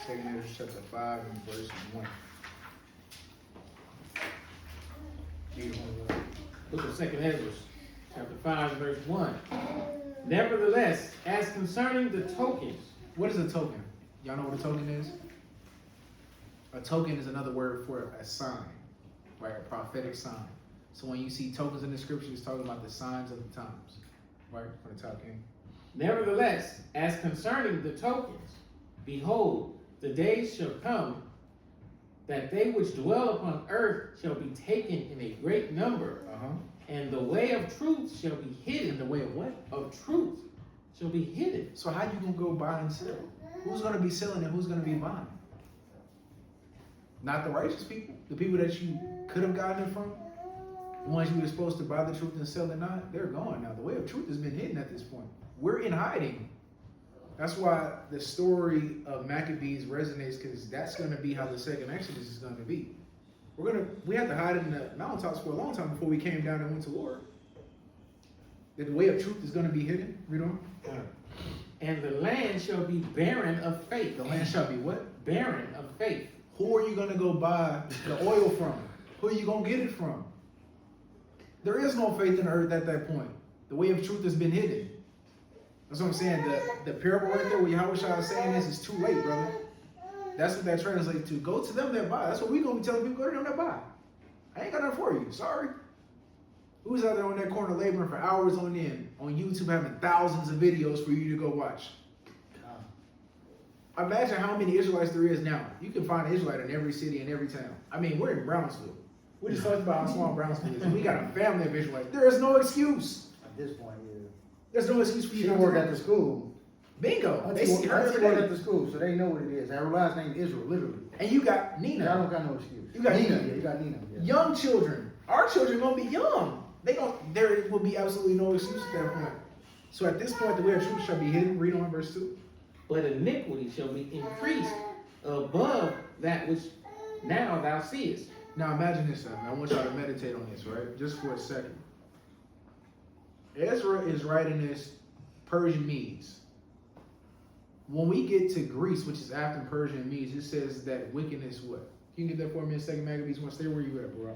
Second Ezra chapter 5 and verse 1. Book of 2nd Ezra, chapter 5, verse 1. Nevertheless, as concerning the tokens. What is a token? Y'all know what a token is? A token is another word for a sign, right? A prophetic sign. So when you see tokens in the scripture, it's talking about the signs of the times, right? For the top king. Nevertheless, as concerning the tokens, behold, the days shall come that they which dwell upon earth shall be taken in a great number, and the way of truth shall be hidden. The way of what? Of truth shall be hidden. So how you gonna go buy and sell? Who's gonna be selling and who's gonna be buying? Not the righteous people, the people that you could have gotten it from, the ones you were supposed to buy the truth and sell it not. They're gone now. The way of truth has been hidden at this point. We're in hiding. That's why the story of Maccabees resonates, because that's going to be how the second Exodus is going to be. We had to hide in the mountaintops for a long time before we came down and went to war. That the way of truth is going to be hidden. Read on. And the land shall be barren of faith. The land shall be what? Barren of faith. Who are you going to go buy the oil from? Who are you going to get it from? There is no faith in the earth at that point. The way of truth has been hidden. That's what I'm saying. The parable right there where Yahweh Shah is saying this is too late, brother. That's what that translates to. Go to them that buy. That's what we're going to be telling people. Go to them that buy. I ain't got nothing for you. Sorry. Who's out there on that corner laboring for hours on end on YouTube having thousands of videos for you to go watch? Imagine how many Israelites there is now. You can find an Israelite in every city and every town. I mean, we're in Brownsville. We just talked about how small Brownsville is. We got a family of Israelites. There is no excuse. At this point, yeah. There's no excuse for you She to work at the school. Bingo. They She see her work every at day. the school, so they know what it is. Her last name is Israel, literally. And you got I Nina. don't got no excuse. You got Nina. Nina. Yeah, you got Nina. Yeah. Young children. Our children gonna be young. There will be absolutely no excuse at that point. So at this point, the way of truth shall be hidden. Read on verse 2. But iniquity shall be increased above that which now thou seest. Now imagine this, I want y'all to meditate on this, right? Just for a second. Ezra is writing this Persian Medes. When we get to Greece, which is after Persian Medes, it says that wickedness what? Can you get that for me in 2nd Maccabees 1? Stay where you at, bro.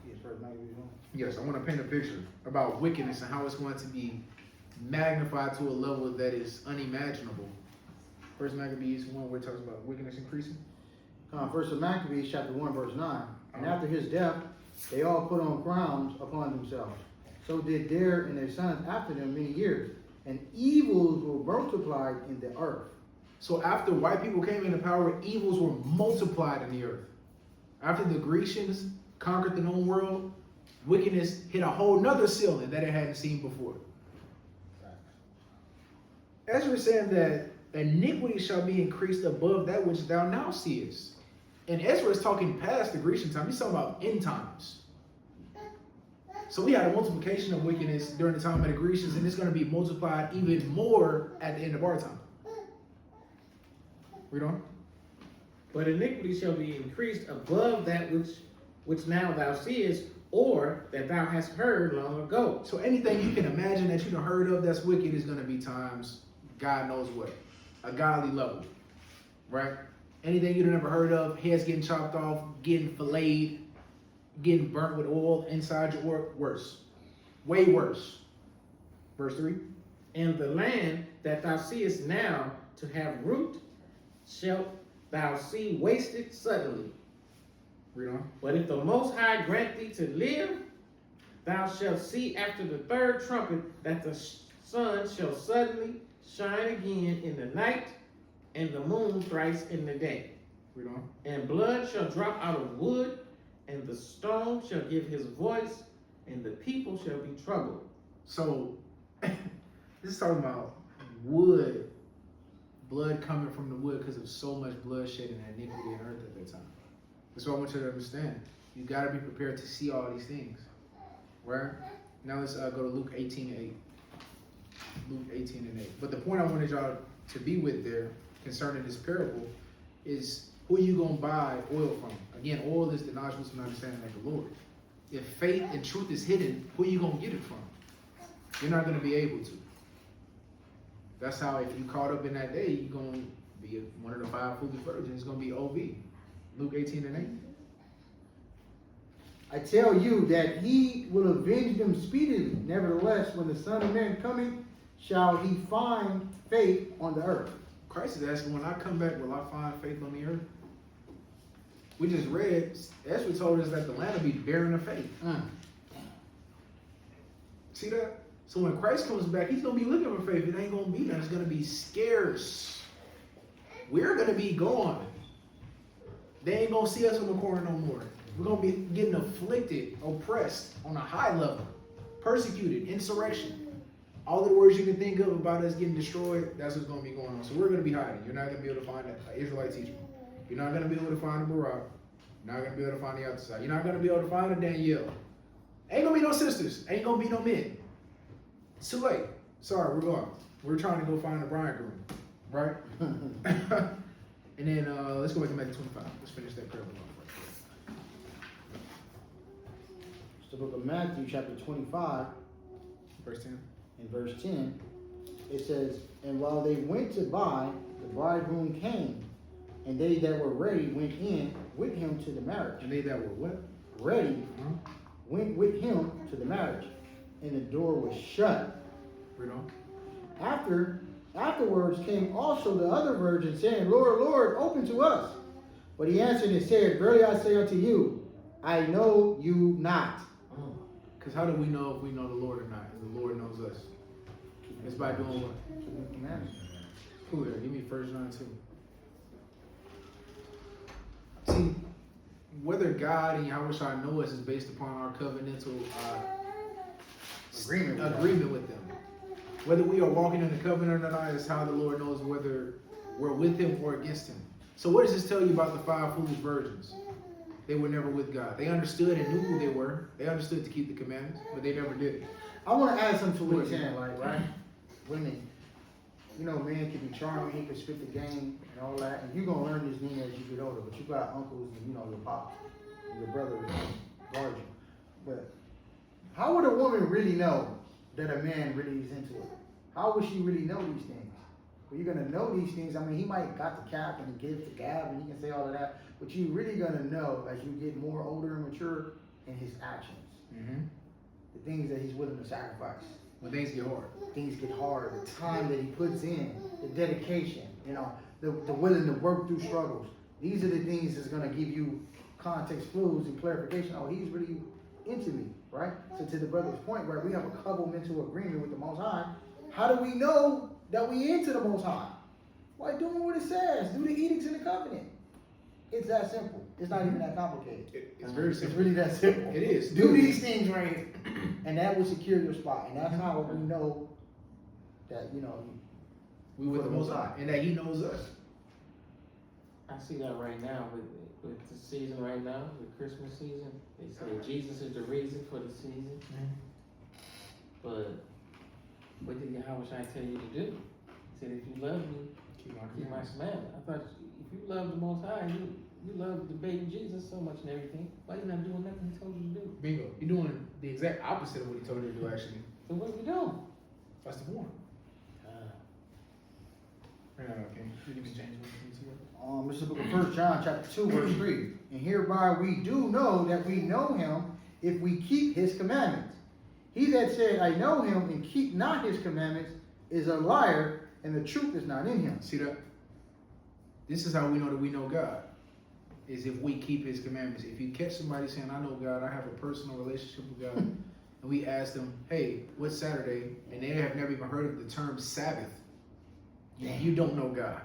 Yes, First Maccabees 1. Yes, I want to paint a picture about wickedness and how it's going to be magnified to a level that is unimaginable. First Maccabees 1, where it talks about wickedness increasing. First of Maccabees chapter 1 verse 9. And after his death, they all put on crowns upon themselves. So did their and their sons after them many years. And evils were multiplied in the earth. So after white people came into power, evils were multiplied in the earth. After the Grecians conquered the known world, wickedness hit a whole nother ceiling that it hadn't seen before. Ezra is saying that iniquity shall be increased above that which thou now seest. And Ezra is talking past the Grecian time. He's talking about end times. So we had a multiplication of wickedness during the time of the Grecians, and it's going to be multiplied even more at the end of our time. Read on. But iniquity shall be increased above that which now thou seest, or that thou hast heard long ago. So anything you can imagine that you done heard of that's wicked is going to be times God knows what. A godly level. Right? Anything you've never heard of, heads getting chopped off, getting filleted, getting burnt with oil inside your work, worse. Way worse. Verse 3. And the land that thou seest now to have root, shalt thou see wasted suddenly. Read on. But if the Most High grant thee to live, thou shalt see after the third trumpet that the sun shall suddenly shine again in the night, and the moon thrice in the day. Read on. And blood shall drop out of wood, and the stone shall give his voice, and the people shall be troubled. So, this is talking about wood, blood coming from the wood because of so much bloodshed and iniquity in earth at that time. That's what I want you to understand. You got to be prepared to see all these things. Right? Now let's go to Luke 18:8. Luke 18:8. But the point I wanted y'all to be with there concerning this parable is who you going to buy oil from. Again, oil is the knowledge, wisdom, and understanding of the Lord. If faith and truth is hidden, who you going to get it from? You're not going to be able to. That's how, if you caught up in that day, you're going to be one of the 5 foolish virgins. It's going to be OV. Luke 18:8. I tell you that he will avenge them speedily. Nevertheless, when the Son of Man cometh, shall he find faith on the earth? Christ is asking, when I come back, will I find faith on the earth? We just read, Ezra told us that the land will be barren of faith. See that? So when Christ comes back, he's going to be looking for faith. It ain't going to be there. It's going to be scarce. We're going to be gone. They ain't going to see us in the corner no more. We're going to be getting afflicted, oppressed on a high level, persecuted, insurrection. All the words you can think of about us getting destroyed, that's what's going to be going on. So we're going to be hiding. You're not going to be able to find an Israelite teacher. You're not going to be able to find a Barak. You're not going to be able to find the other side. You're not going to be able to find a Danielle. Ain't going to be no sisters. Ain't going to be no men. It's too late. Sorry, we're gone. We're trying to go find the bridegroom. Right? And then let's go back to Matthew 25. Let's finish that parable off. It's the book of Matthew, chapter 25, Verse 10. in verse 10. It says, And while they went to buy, the bridegroom came, and they that were ready went in with him to the marriage. And they that were what? Ready went with him to the marriage, and the door was shut. Read on. Afterwards came also the other virgins, saying, Lord, Lord, open to us. But he answered and said, Verily I say unto you, I know you not. Because how do we know if we know the Lord or not? If the Lord knows us. It's by doing what? Keeping the commandments. Who there? Give me 1 John 2. See, whether God and Yahweh Shai know us is based upon our covenantal agreement with them. Whether we are walking in the covenant or not is how the Lord knows whether we're with him or against him. So what does this tell you about the 5 foolish virgins? They were never with God. They understood and knew who they were. They understood to keep the commandments, but they never did it. I want to add something to what he's saying, like, right? Women, you know, man can be charming, he can spit the game and all that, and you're going to learn this thing as you get older, but you got uncles and, you know, your pop, and your brother guard you. But how would a woman really know that a man really is into it? How would she really know these things? Well, you're going to know these things. I mean, he might got the cap and the gift, the gab, and he can say all of that, but you're really going to know as you get more older and mature in his actions. Mm-hmm. The things that he's willing to sacrifice. When things get hard. Things get hard, the time that he puts in, the dedication, you know, the willing to work through struggles. These are the things that's going to give you context clues and clarification. Oh, he's really into me, right? So to the brother's point, right, we have a covenantal agreement with the Most High. How do we know that we into the Most High? Why doing what it says? Do the edicts in the covenant. It's that simple. It's not even that complicated. It's very simple. It's really that simple. It is. Do these things right here. And that will secure your spot. And that's how we know that, you know, We with the Most High, and that he knows us. I see that right now with the season right now, the Christmas season. They say Jesus is the reason for the season. But what did Yahweh Shai tell you to do? He said, if you love me, keep my commandments. I thought if you love the Most High, you love the baby Jesus so much and everything. Why you not doing nothing he told you to do? Bingo. You're doing the exact opposite of what he told you to do, actually. So what are we doing? That's the point. Okay. You can change what This is the book of 1 John chapter 2, verse 3. And hereby we do know that we know him if we keep his commandments. He that said, I know him, and keep not his commandments, is a liar, and the truth is not in him. See that? This is how we know that we know God. is if we keep his commandments. If you catch somebody saying, I know God, I have a personal relationship with God, and we ask them, hey, what's Saturday? And they have never even heard of the term Sabbath. You don't know God.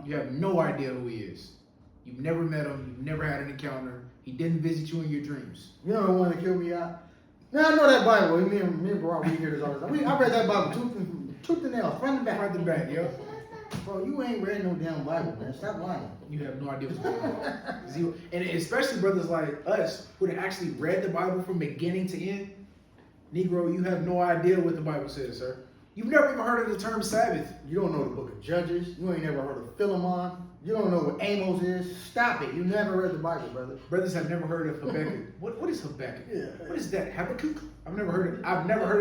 You have no idea who he is. You've never met him. You've never had an encounter. He didn't visit you in your dreams. You know the one that killed me out? Now I know that Bible. Me and Barack, we hear this all the time. I read that Bible tooth and nail, front and back. Front and back, yo. Bro, you ain't read no damn Bible, man. Stop lying. You have no idea what's going on. Zero. And especially brothers like us who have actually read the Bible from beginning to end. Negro, you have no idea what the Bible says, sir. You've never even heard of the term Sabbath. You don't know the book of Judges. You ain't never heard of Philemon. You don't know what Amos is. Stop it. You never read the Bible, brother. Brothers have never heard of Habakkuk. What is Habakkuk? Yeah. What is that? Habakkuk? I've never heard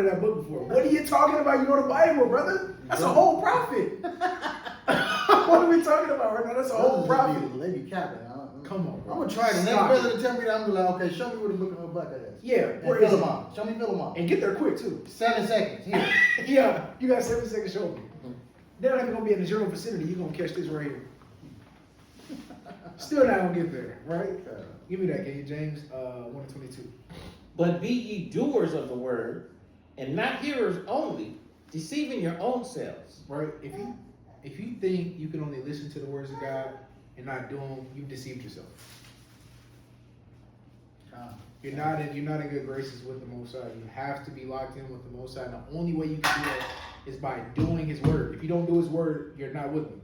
of that book before. What are you talking about? You know the Bible, brother? That's a whole prophet. What are we talking about right now? That's a whole prophet. They be capping. Come on, bro. I'm gonna try the next Stop brother it. to tell me that. I'm gonna be like, okay, show me where the book of Habakkuk is. Yeah, And where is it? Philemon. Show me Philemon. And get there quick too. 7 seconds. Here. Yeah, you got 7 seconds. Show me. They're not even gonna be in the general vicinity. You're gonna catch this right here. Still not gonna get there, right? Give me that, can you, James 1:22. But be ye doers of the word, and not hearers only, deceiving your own selves. Right? If you think you can only listen to the words of God and not do them, you've deceived yourself. You're not in good graces with the Most High. You have to be locked in with the Most High. And the only way you can do that is by doing His word. If you don't do His word, you're not with Him.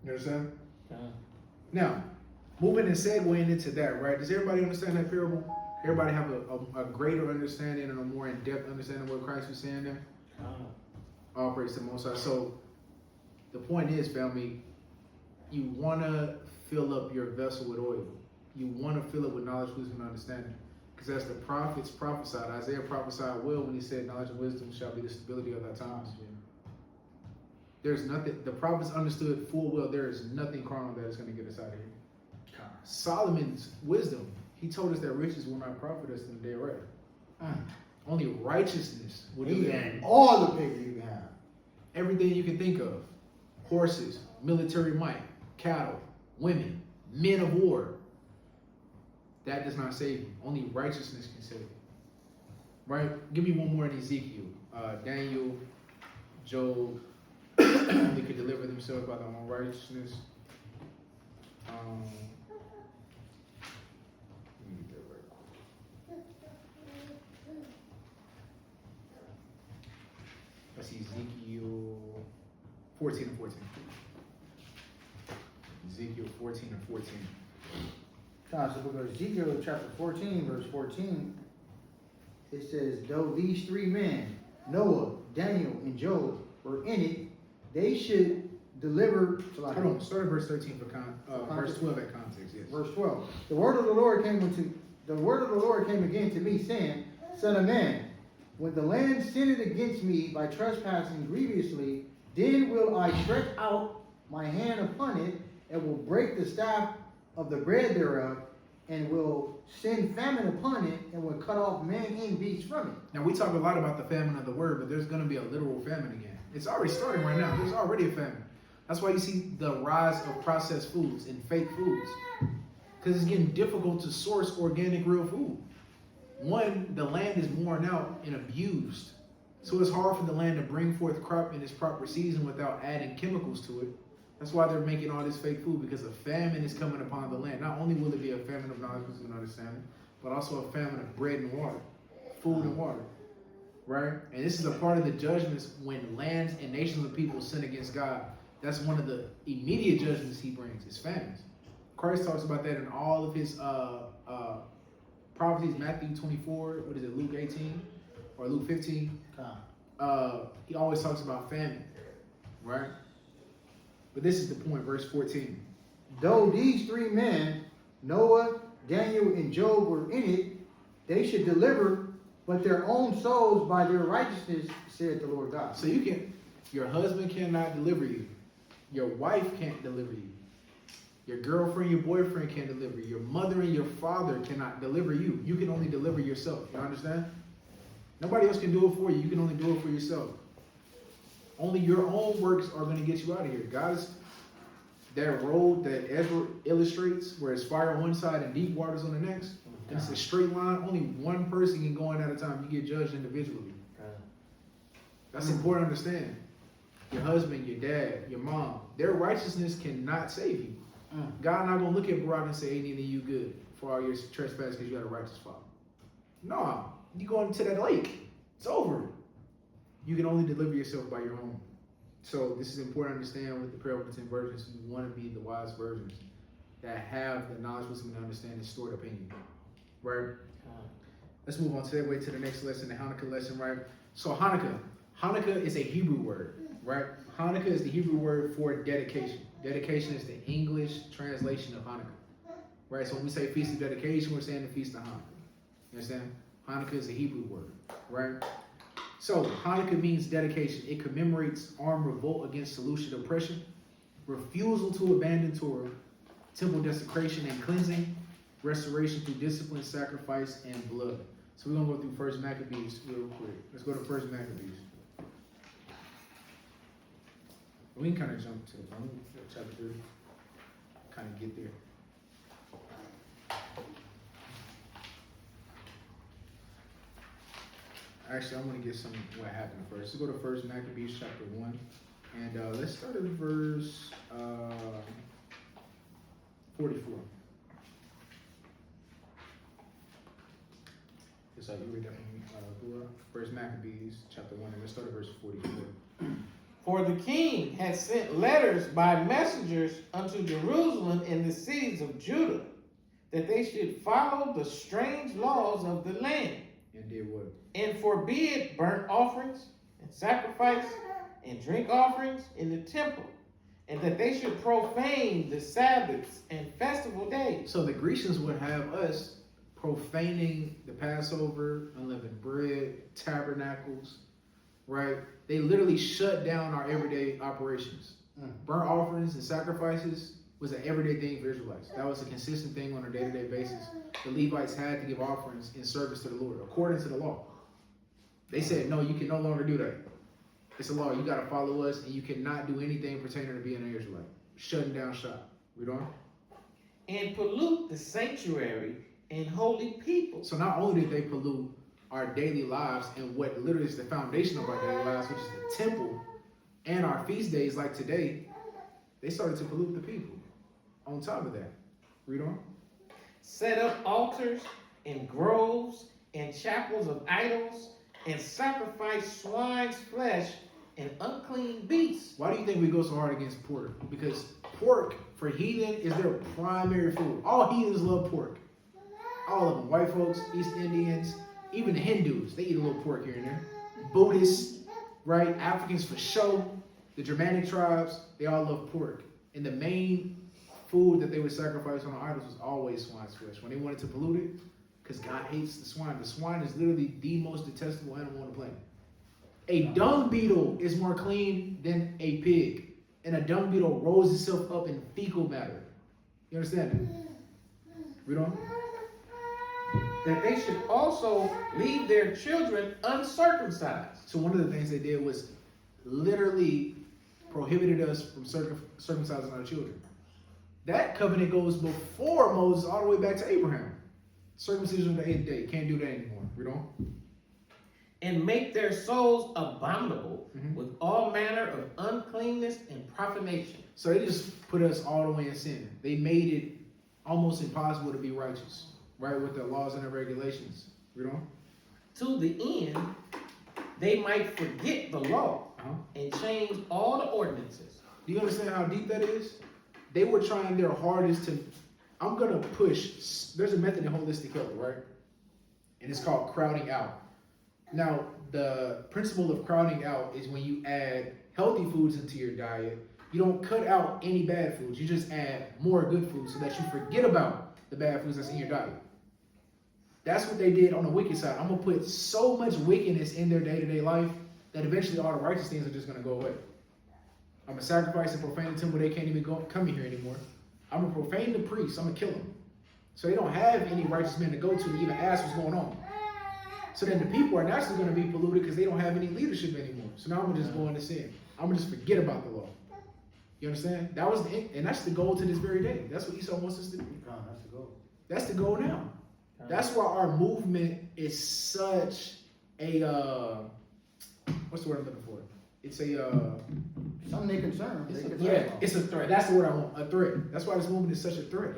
You understand? Now, moving and segueing into that, right? Does everybody understand that parable? Everybody have a greater understanding and a more in-depth understanding of what Christ was saying there? All praise to the Most High. So, the point is, family, you want to fill up your vessel with oil. You want to fill it with knowledge, wisdom, and understanding. Because as the prophets prophesied, Isaiah prophesied well when he said, knowledge and wisdom shall be the stability of thy times. There's nothing, the prophets understood full well, there is nothing carnal that is going to get us out of here. Solomon's wisdom, he told us that riches will not profit us in the day of wrath. Only righteousness will do that. All the pictures you can have. Everything you can think of. Horses, military might, cattle, women, men of war. That does not save you. Only righteousness can save you. Right? Give me one more in Ezekiel. Daniel, Job, only could deliver themselves by their own righteousness. Let me get that right quick. That's Ezekiel 14 and 14. Ezekiel 14 and 14. So we go to Ezekiel chapter 14, verse 14. It says, though these three men, Noah, Daniel, and Job, were in it, they should deliver. Hold on, start at verse 13 for verse 12 at context. Yes. Verse 12. The word of the Lord came again to me, saying, Son of man, when the land sinned against me by trespassing grievously, then will I stretch out my hand upon it, and will break the staff of the bread thereof, and will send famine upon it, and will cut off man and beast from it. Now we talk a lot about the famine of the word, but there's going to be a literal famine again. It's already starting right now. There's already a famine. That's why you see the rise of processed foods and fake foods, because it's getting difficult to source organic, real food. One, the land is worn out and abused, so it's hard for the land to bring forth crop in its proper season without adding chemicals to it. That's why they're making all this fake food, because a famine is coming upon the land. Not only will it be a famine of knowledge and understanding, but also a famine of bread and water, food and water, right? And this is a part of the judgments when lands and nations of people sin against God. That's one of the immediate judgments He brings, is famines. Christ talks about that in all of His prophecies, Matthew 24, Luke 18, or Luke 15. He always talks about famine, right? But this is the point, verse 14. Though these three men, Noah, Daniel, and Job, were in it, they should deliver, but their own souls by their righteousness, said the Lord God. So your husband cannot deliver you. Your wife can't deliver you. Your girlfriend, your boyfriend can't deliver you. Your mother and your father cannot deliver you. You can only deliver yourself. You understand? Nobody else can do it for you. You can only do it for yourself. Only your own works are going to get you out of here. that road that Ezra illustrates, where it's fire on one side and deep waters on the next, and it's a straight line, only one person can go in at a time. You get judged individually. That's important to understand. Your husband, your dad, your mom, their righteousness cannot save you. God not gonna look at Barak and say, ain't neither you good for all your trespasses because you got a righteous father. No, you go into that lake. It's over. You can only deliver yourself by your own. So this is important to understand with the parable of the 10 virgins. You want to be the wise virgins that have the knowledge, wisdom, and understanding, stored up in you. Right? Let's move on to that way to the next lesson, the Hanukkah lesson, right? So Hanukkah is a Hebrew word, right? Hanukkah is the Hebrew word for dedication. Dedication is the English translation of Hanukkah, right? So when we say Feast of Dedication, we're saying the Feast of Hanukkah. You understand? Hanukkah is a Hebrew word, right? So Hanukkah means dedication. It commemorates armed revolt against Seleucid oppression, refusal to abandon Torah, temple desecration and cleansing, restoration through discipline, sacrifice, and blood. So we're going to go through First Maccabees real quick. Let's go to First Maccabees. We can kind of jump to chapter 3. Kind of get there. Actually, I want to get some what happened first. Let's go to First Maccabees chapter 1. And let's start at verse 44. Is that you read that from First Maccabees chapter 1, and let's start at verse 44. For the king had sent letters by messengers unto Jerusalem and the cities of Judah, that they should follow the strange laws of the land. And did what? And forbid burnt offerings and sacrifice and drink offerings in the temple, and that they should profane the Sabbaths and festival days. So the Grecians would have us profaning the Passover, unleavened bread, tabernacles, right? They literally shut down our everyday operations. Burnt offerings and sacrifices was an everyday thing for Israelites. That was a consistent thing on a day-to-day basis. The Levites had to give offerings in service to the Lord, according to the law. They said, no, you can no longer do that. It's a law. You got to follow us, and you cannot do anything pertaining to being an Israelite. Shutting down shop. Read on. And pollute the sanctuary and holy people. So not only did they pollute our daily lives and what literally is the foundation of our daily lives, which is the temple, and our feast days like today, they started to pollute the people. On top of that, read on. Set up altars and groves and chapels of idols, and sacrifice swine's flesh and unclean beasts. Why do you think we go so hard against pork? Because pork for heathen is their primary food. All heathens love pork. All of them. White folks, East Indians, even the Hindus, they eat a little pork here and there. Buddhists, right? Africans for sure. The Germanic tribes, they all love pork. And the main food that they would sacrifice on the idols was always swine's flesh. When they wanted to pollute it, because God hates the swine. The swine is literally the most detestable animal on the planet. A dung beetle is more clean than a pig. And a dung beetle rolls itself up in fecal matter. You understand that? Read on. That they should also leave their children uncircumcised. So one of the things they did was literally prohibited us from circumcising our children. That covenant goes before Moses all the way back to Abraham. Circumcision of the 8th day. Can't do that anymore. Read on. And make their souls abominable with all manner of uncleanness and profanation. So they just put us all the way in sin. They made it almost impossible to be righteous, right, with their laws and their regulations. Read on. To the end, they might forget the law and change all the ordinances. Do you understand how deep that is? They were trying their hardest to, I'm going to push, there's a method in holistic health, right? And it's called crowding out. Now, the principle of crowding out is when you add healthy foods into your diet, you don't cut out any bad foods. You just add more good foods so that you forget about the bad foods that's in your diet. That's what they did on the wicked side. I'm going to put so much wickedness in their day-to-day life that eventually all the righteous things are just going to go away. I'm going to sacrifice and profane the temple. They can't even come in here anymore. I'm going to profane the priests. I'm going to kill them. So they don't have any righteous men to go to even ask what's going on. So then the people are naturally going to be polluted because they don't have any leadership anymore. So now I'm going to just go into sin. I'm going to just forget about the law. You understand? That was and that's the goal to this very day. That's what Esau wants us to do. That's the goal. That's the goal now. That's why our movement is such a what's the word I'm looking for? It's a Something they concern. It's They a concern yeah, about. it's a threat. That's the word I want. A threat. That's why this movement is such a threat.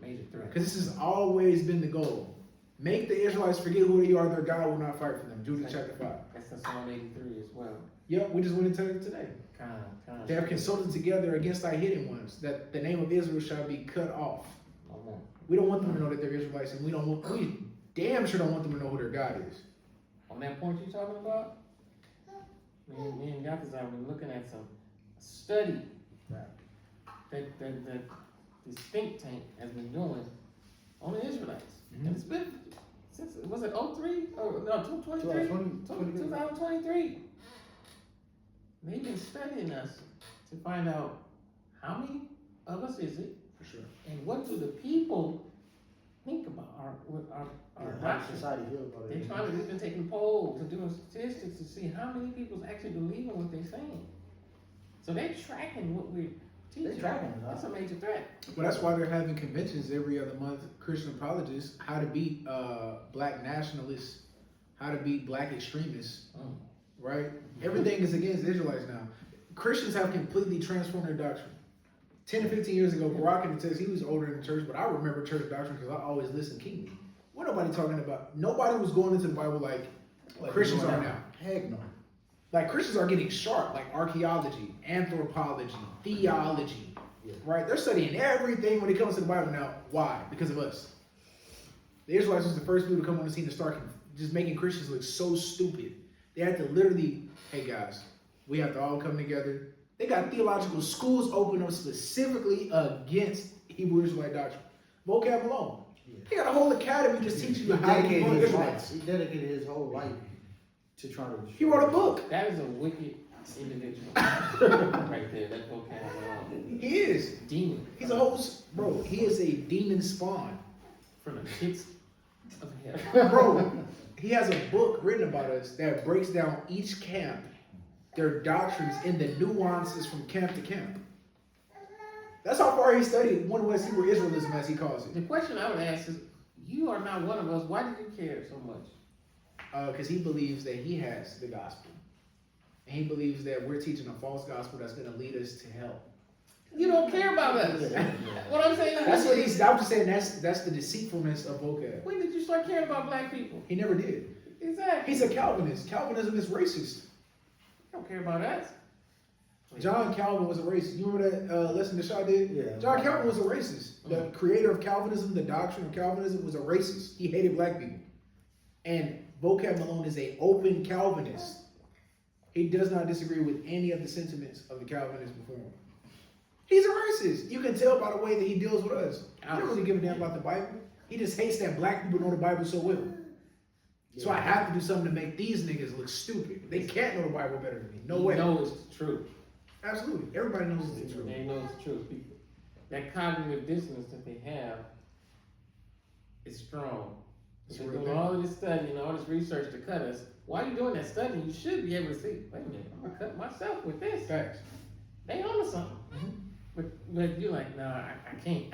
Major threat. Because this has always been the goal. Make the Israelites forget who they are. Their God will not fight for them. Judah chapter 5. That's in Psalm 83 as well. Yep, we just went into it today. Kind of. They have consulted together against thy hidden ones, that the name of Israel shall be cut off. No more. We don't want them to know that they're Israelites, and we damn sure don't want them to know who their God is. On that point you're talking about, me and Yakas have been looking at some study that this think tank has been doing on the Israelites. Mhm. And it's been since, was it 03? Oh, no, 2023. They've been studying us to find out how many of us is it, For sure. and what do the people think about our How does doctrine. society feel about They're it? trying to, we've been taking polls and doing statistics to see how many people's actually believing what they're saying. So they're tracking what we're teaching. They're tracking it, huh? That's a major threat. Well, that's why they're having conventions every other month. Christian apologists, how to beat black nationalists, how to beat black extremists, right? Everything is against Israelites now. Christians have completely transformed their doctrine. 10 to 15 years ago, Barack in the text, he was older in the church, but I remember church doctrine because I always listened keenly. What nobody talking about? Nobody was going into the Bible like Christians are now. Heck no. Like Christians are getting sharp, like archaeology, anthropology, theology, right? They're studying everything when it comes to the Bible now. Why? Because of us. The Israelites was the first people to come on the scene to start just making Christians look so stupid. They had to literally, hey guys, we have to all come together. They got theological schools open up specifically against Hebrew Israelite doctrine. Vocab alone. He got a whole academy just teaching you how to be He Israelites. dedicated his whole life to trying to. He wrote a book. That is a wicked individual. Right there, that vocab. He is. Demon. He's a whole, bro, he is a demon spawn. From the pits of hell. Bro, he has a book written about us that breaks down each camp, their doctrines, and the nuances from camp to camp. That's how far he studied one West Hebrew Israelism, as he calls The it. question I would ask is, you are not one of us. Why do you care so much? Because he believes that he has the gospel. And he believes that we're teaching a false gospel that's going to lead us to hell. You don't care about us. What I'm saying is, That's what he's, I'm just saying that's the deceitfulness of vocab. when did you start caring about black people? He never did. Exactly. He's a Calvinist. Calvinism is racist. You don't care about us. John Calvin was a racist. You remember that lesson that Shaw did? Yeah. John Calvin was a racist. The creator of Calvinism, the doctrine of Calvinism, was a racist. He hated black people. And Vocab Malone is an open Calvinist. He does not disagree with any of the sentiments of the Calvinists before him. He's a racist. You can tell by the way that he deals with us. He don't really give a damn about the Bible. He just hates that black people know the Bible so well. So I have to do something to make these niggas look stupid. They can't know the Bible better than me. No way. He knows it's true. Absolutely. Everybody knows it's the truth. They know it's true. People, that cognitive dissonance that they have is strong. It's They're real doing bad. all of this study and all this research to cut us. Why are you doing that study? You should be able to see, wait a minute, I'm gonna cut myself with this. Facts. They on to something. But you're like, no, I can't.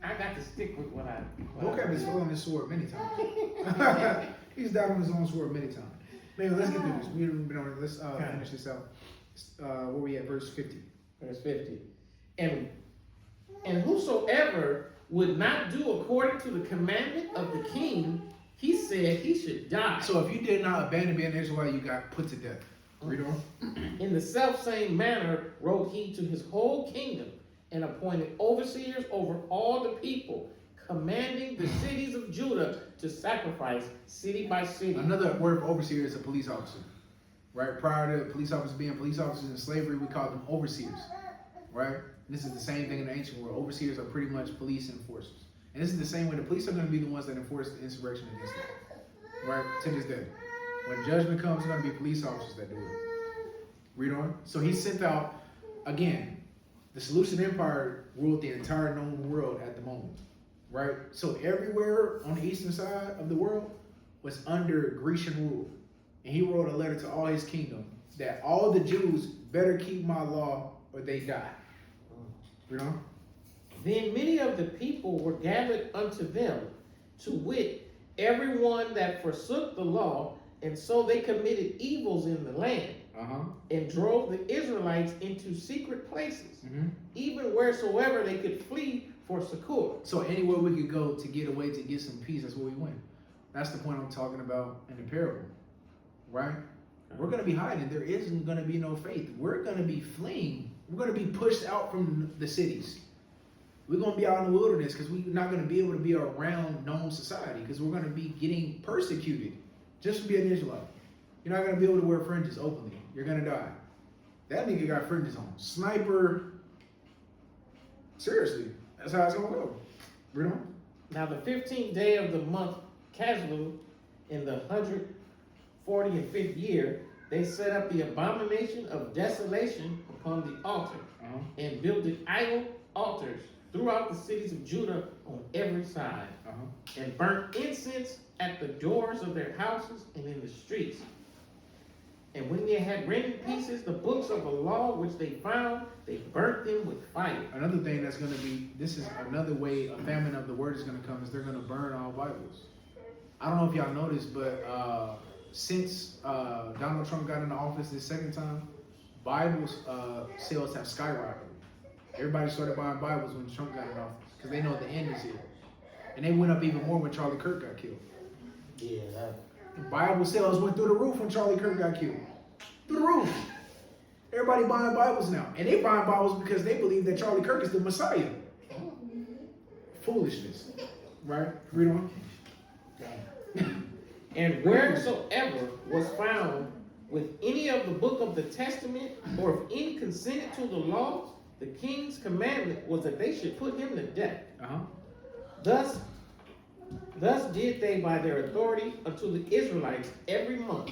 I got to stick with what I. Vocab has fell on his sword many times. He's died on his own sword many times. Man, let's get through this. We haven't been on it. Let's finish this out. Where we at? Verse 50. Verse 50. And whosoever would not do according to the commandment of the king, he said he should die. So if you did not abandon being an Israelite, you got put to death. Read on. In the selfsame manner wrote he to his whole kingdom, and appointed overseers over all the people, commanding the cities of Judah to sacrifice city by city. Another word for overseer is a police officer. Right? Prior to police officers being police officers in slavery, we called them overseers. Right? And this is the same thing in the ancient world. Overseers are pretty much police enforcers. And this is the same way the police are going to be the ones that enforce the insurrection against them. Right? To this day. When judgment comes, it's going to be police officers that do it. Read on. So he sent out, again, the Seleucid Empire ruled the entire known world at the moment. Right? So everywhere on the eastern side of the world was under Grecian rule. And he wrote a letter to all his kingdom that all the Jews better keep my law or they die. You know? Then many of the people were gathered unto them, to wit, everyone that forsook the law, and so they committed evils in the land, and drove the Israelites into secret places, even wheresoever they could flee for succor. So anywhere we could go to get away to get some peace, that's where we went. That's the point I'm talking about in the parable, right? We're going to be hiding. There isn't going to be no faith. We're going to be fleeing. We're going to be pushed out from the cities. We're going to be out in the wilderness because we're not going to be able to be around known society because we're going to be getting persecuted just for being an Israelite. You're not going to be able to wear fringes openly. You're going to die. That nigga got fringes on. Sniper. Seriously. That's how it's going to go. You know? Now the 15th day of the month, Caslu, in the 145th year, they set up the abomination of desolation upon the altar, and builded idol altars throughout the cities of Judah on every side, and burnt incense at the doors of their houses and in the streets. And when they had rent in pieces the books of the law which they found, they burnt them with fire. Another thing that's going to be, this is another way a famine of the word is going to come, is they're going to burn all Bibles. I don't know if y'all noticed, but since Donald Trump got into office this second time, Bibles sales have skyrocketed. Everybody started buying Bibles when Trump got in office because they know the end is here. And they went up even more when Charlie Kirk got killed. Yeah. Bible sales went through the roof when Charlie Kirk got killed. Through the roof. Everybody buying Bibles now. And they buying Bibles because they believe that Charlie Kirk is the Messiah. Foolishness. Right? Read on. And wheresoever was found with any of the book of the testament, or if any consented to the law, the king's commandment was that they should put him to death. Thus did they by their authority unto the Israelites every month,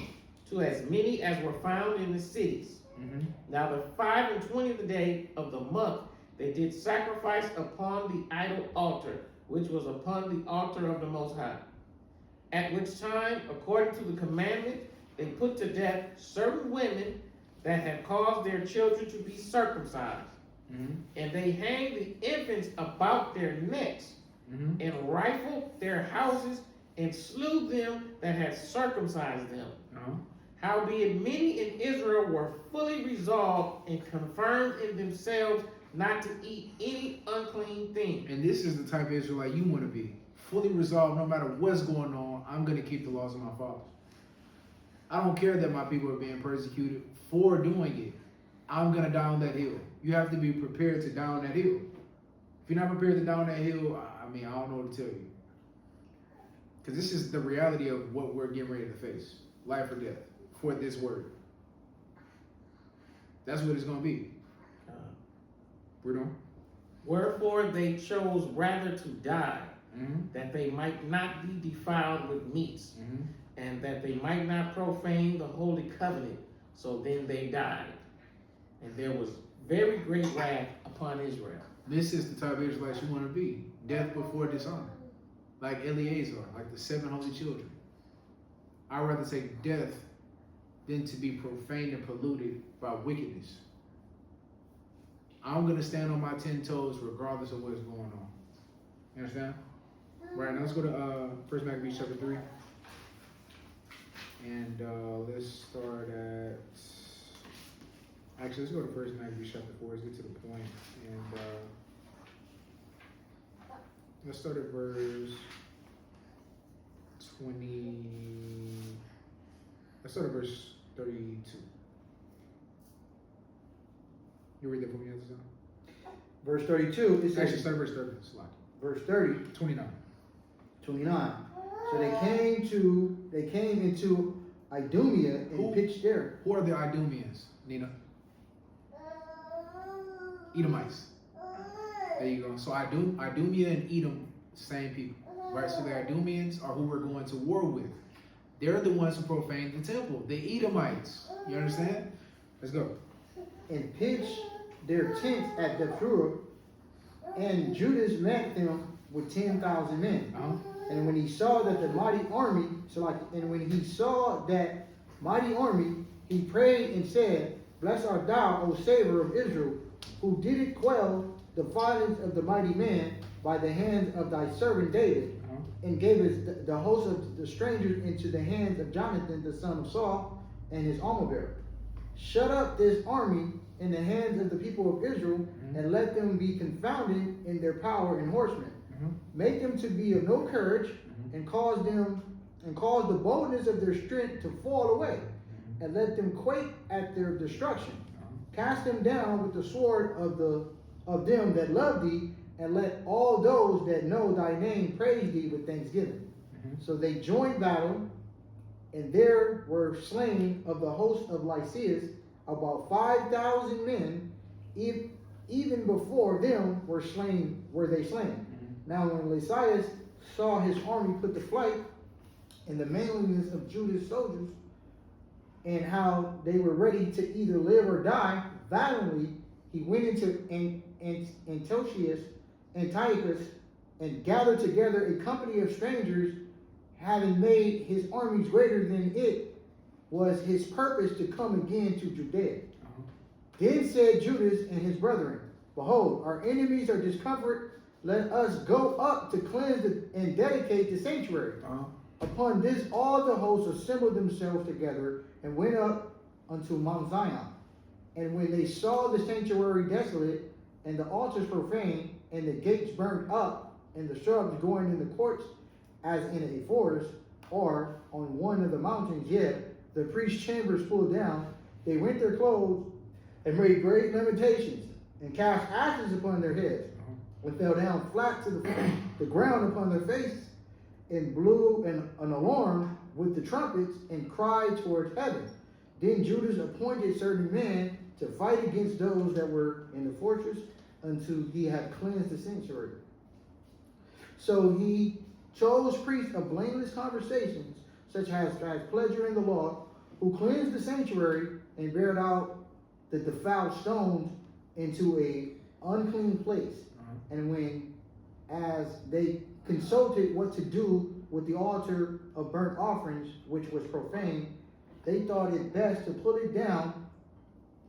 to as many as were found in the cities. Now the 25th day of the month they did sacrifice upon the idol altar, which was upon the altar of the Most High. At which time, according to the commandment, they put to death certain women that had caused their children to be circumcised. And they hanged the infants about their necks, and rifled their houses, and slew them that had circumcised them. Howbeit many in Israel were fully resolved and confirmed in themselves not to eat any unclean thing. And this is the type of Israelite you want to be. Fully resolved, no matter what's going on, I'm going to keep the laws of my fathers. I don't care that my people are being persecuted for doing it. I'm going to die on that hill. You have to be prepared to die on that hill. If you're not prepared to die on that hill, I don't know what to tell you. Because this is the reality of what we're getting ready to face. Life or death for this word. That's what it's going to be. Bruno? Wherefore they chose rather to die, that they might not be defiled with meats, and that they might not profane the holy covenant. So then they died. And there was very great wrath upon Israel. This is the type of Israelites you want to be. Death before dishonor. Like Eleazar, like the 7 holy children. I'd rather take death than to be profaned and polluted by wickedness. I'm going to stand on my 10 toes regardless of what's going on. You understand? Right, now let's go to 1 Maccabees chapter 3. And let's start at... Actually, let's go to 1 Maccabees chapter 4. Let's get to the point. And let's start at verse 20... Let's start at verse 32. You read that for me, Azizah? Verse 32, it Actually, says, start at verse 30. Slide. verse 30, 29. 29. So they came into Idumea and Who? pitched there. Who are the Idumeans, Nina? Edomites. There you go. So Idumea and Edom, same people. Right? So the Idumeans are who we're going to war with. They're the ones who profaned the temple. The Edomites. You understand? Let's go. And pitched their tents at the Phurah, and Judas met them with 10,000 men. And when he saw that the mighty army, he prayed and said, Blessed art thou, O Savior of Israel, who didst quell the violence of the mighty man by the hand of thy servant David, and gavest the host of the strangers into the hands of Jonathan the son of Saul and his armor bearer. Shut up this army in the hands of the people of Israel, and let them be confounded in their power and horsemen. Make them to be of no courage, and cause the boldness of their strength to fall away, and let them quake at their destruction. Cast them down with the sword of them that love thee, and let all those that know thy name praise thee with thanksgiving. So they joined battle, and there were slain of the host of Lysias about 5,000 men. Even before them were they slain. Now when Lysias saw his army put to flight, and the manliness of Judah's soldiers, and how they were ready to either live or die valiantly, he went into Antiochus, and gathered together a company of strangers, having made his armies greater than it was his purpose to come again to Judea. Then said Judas and his brethren, Behold, our enemies are discomfited. Let us go up to cleanse and dedicate the sanctuary. Upon this, all the hosts assembled themselves together and went up unto Mount Zion. And when they saw the sanctuary desolate, and the altars profaned, and the gates burned up, and the shrubs growing in the courts as in a forest, or on one of the mountains, yet the priest's chambers pulled down, they rent their clothes and made great lamentations, and cast ashes upon their heads, and fell down flat to the ground upon their faces, and blew an alarm with the trumpets, and cried towards heaven. Then Judas appointed certain men to fight against those that were in the fortress until he had cleansed the sanctuary. So he chose priests of blameless conversations, such as pleasure in the law, who cleansed the sanctuary and bared out the defiled stones into a unclean place. And when, as they consulted what to do with the altar of burnt offerings, which was profane, they thought it best to pull it down,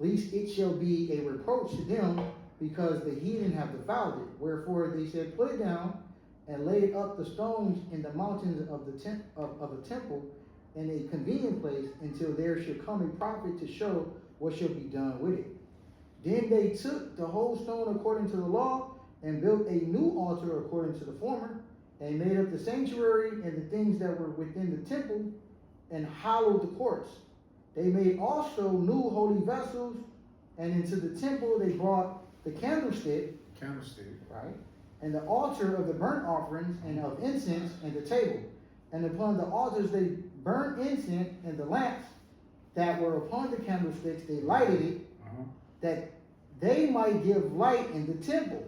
lest it shall be a reproach to them, because the heathen have defiled it. Wherefore they said, Put it down, and laid up the stones in the mountains of the temple in a convenient place, until there should come a prophet to show what shall be done with it. Then they took the whole stone according to the law, and built a new altar according to the former, and made up the sanctuary and the things that were within the temple, and hallowed the courts. They made also new holy vessels, and into the temple they brought the candlestick, right, and the altar of the burnt offerings and of incense, and the table. And upon the altars they burnt incense, and the lamps that were upon the candlesticks they lighted it, that they might give light in the temple.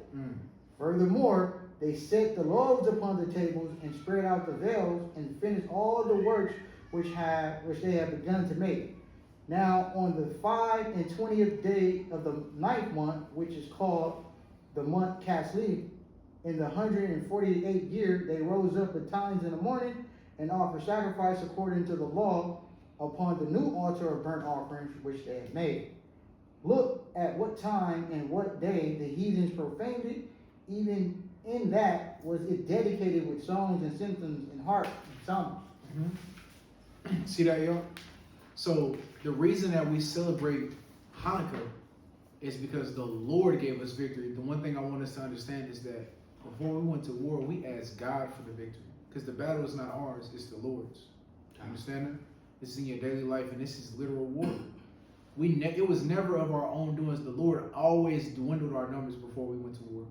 Furthermore, they set the loaves upon the tables, and spread out the veils, and finished all the works which they had begun to make. Now on the 25th day of the 9th month, which is called the month Caslev, in the 148th year, they rose up betimes in the morning, and offered sacrifice according to the law upon the new altar of burnt offerings which they had made. Look at what time and what day the heathens profaned it, even in that was it dedicated with songs and symptoms and harp and psalms. See that, y'all? So the reason that we celebrate Hanukkah is because the Lord gave us victory. The one thing I want us to understand is that before we went to war, we asked God for the victory. Because the battle is not ours, it's the Lord's. Understand that? This is in your daily life, and this is literal war. It was never of our own doings. The Lord always dwindled our numbers before we went to war.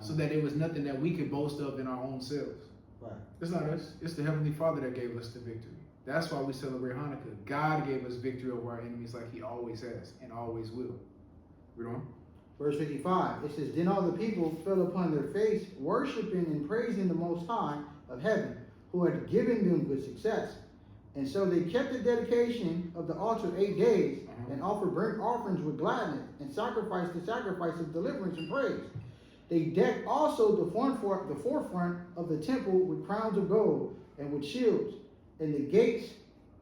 So that it was nothing that we could boast of in our own selves. Right. It's not us. It's the Heavenly Father that gave us the victory. That's why we celebrate Hanukkah. God gave us victory over our enemies like he always has and always will. Read on. Verse 55, it says, Then all the people fell upon their face, worshiping and praising the Most High of heaven, who had given them good success. And so they kept the dedication of the altar 8 days, and offered burnt offerings with gladness, and sacrificed the sacrifice of deliverance and praise. They decked also the forefront of the temple with crowns of gold, and with shields, and the gates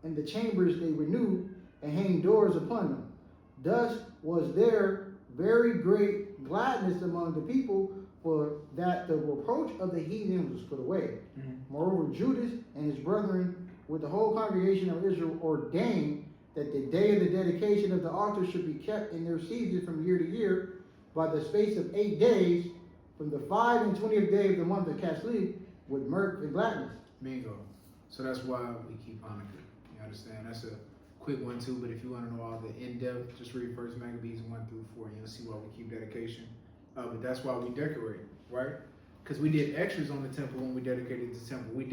and the chambers they renewed, and hanged doors upon them. Thus was there very great gladness among the people, for that the reproach of the heathen was put away. Moreover, Judas and his brethren with the whole congregation of Israel ordained that the day of the dedication of the altar should be kept in their season from year to year by the space of 8 days, from the 25th day of the month of Caslev, with mirth and gladness. Bingo. So that's why we keep Hanukkah. You understand? That's a quick one too, but if you want to know all the in-depth, just read First Maccabees 1 through 4, and you'll see why we keep dedication. But that's why we decorate, right? Because we did extras on the temple when we dedicated the temple. We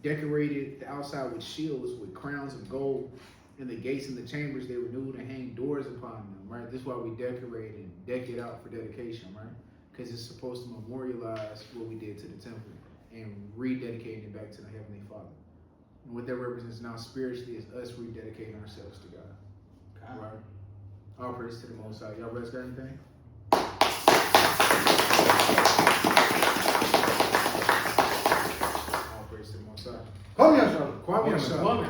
decorated the outside with shields, with crowns of gold, and the gates and the chambers they were new to hang doors upon them, right? This is why we decorate and deck it out for dedication, right? Because it's supposed to memorialize what we did to the temple and rededicating it back to the Heavenly Father. And what that represents now spiritually is us rededicating ourselves to God. Right? All praise to the Most High. Y'all brothers got anything? All praise to the Most High. Come here, sir. Kwame Ashala.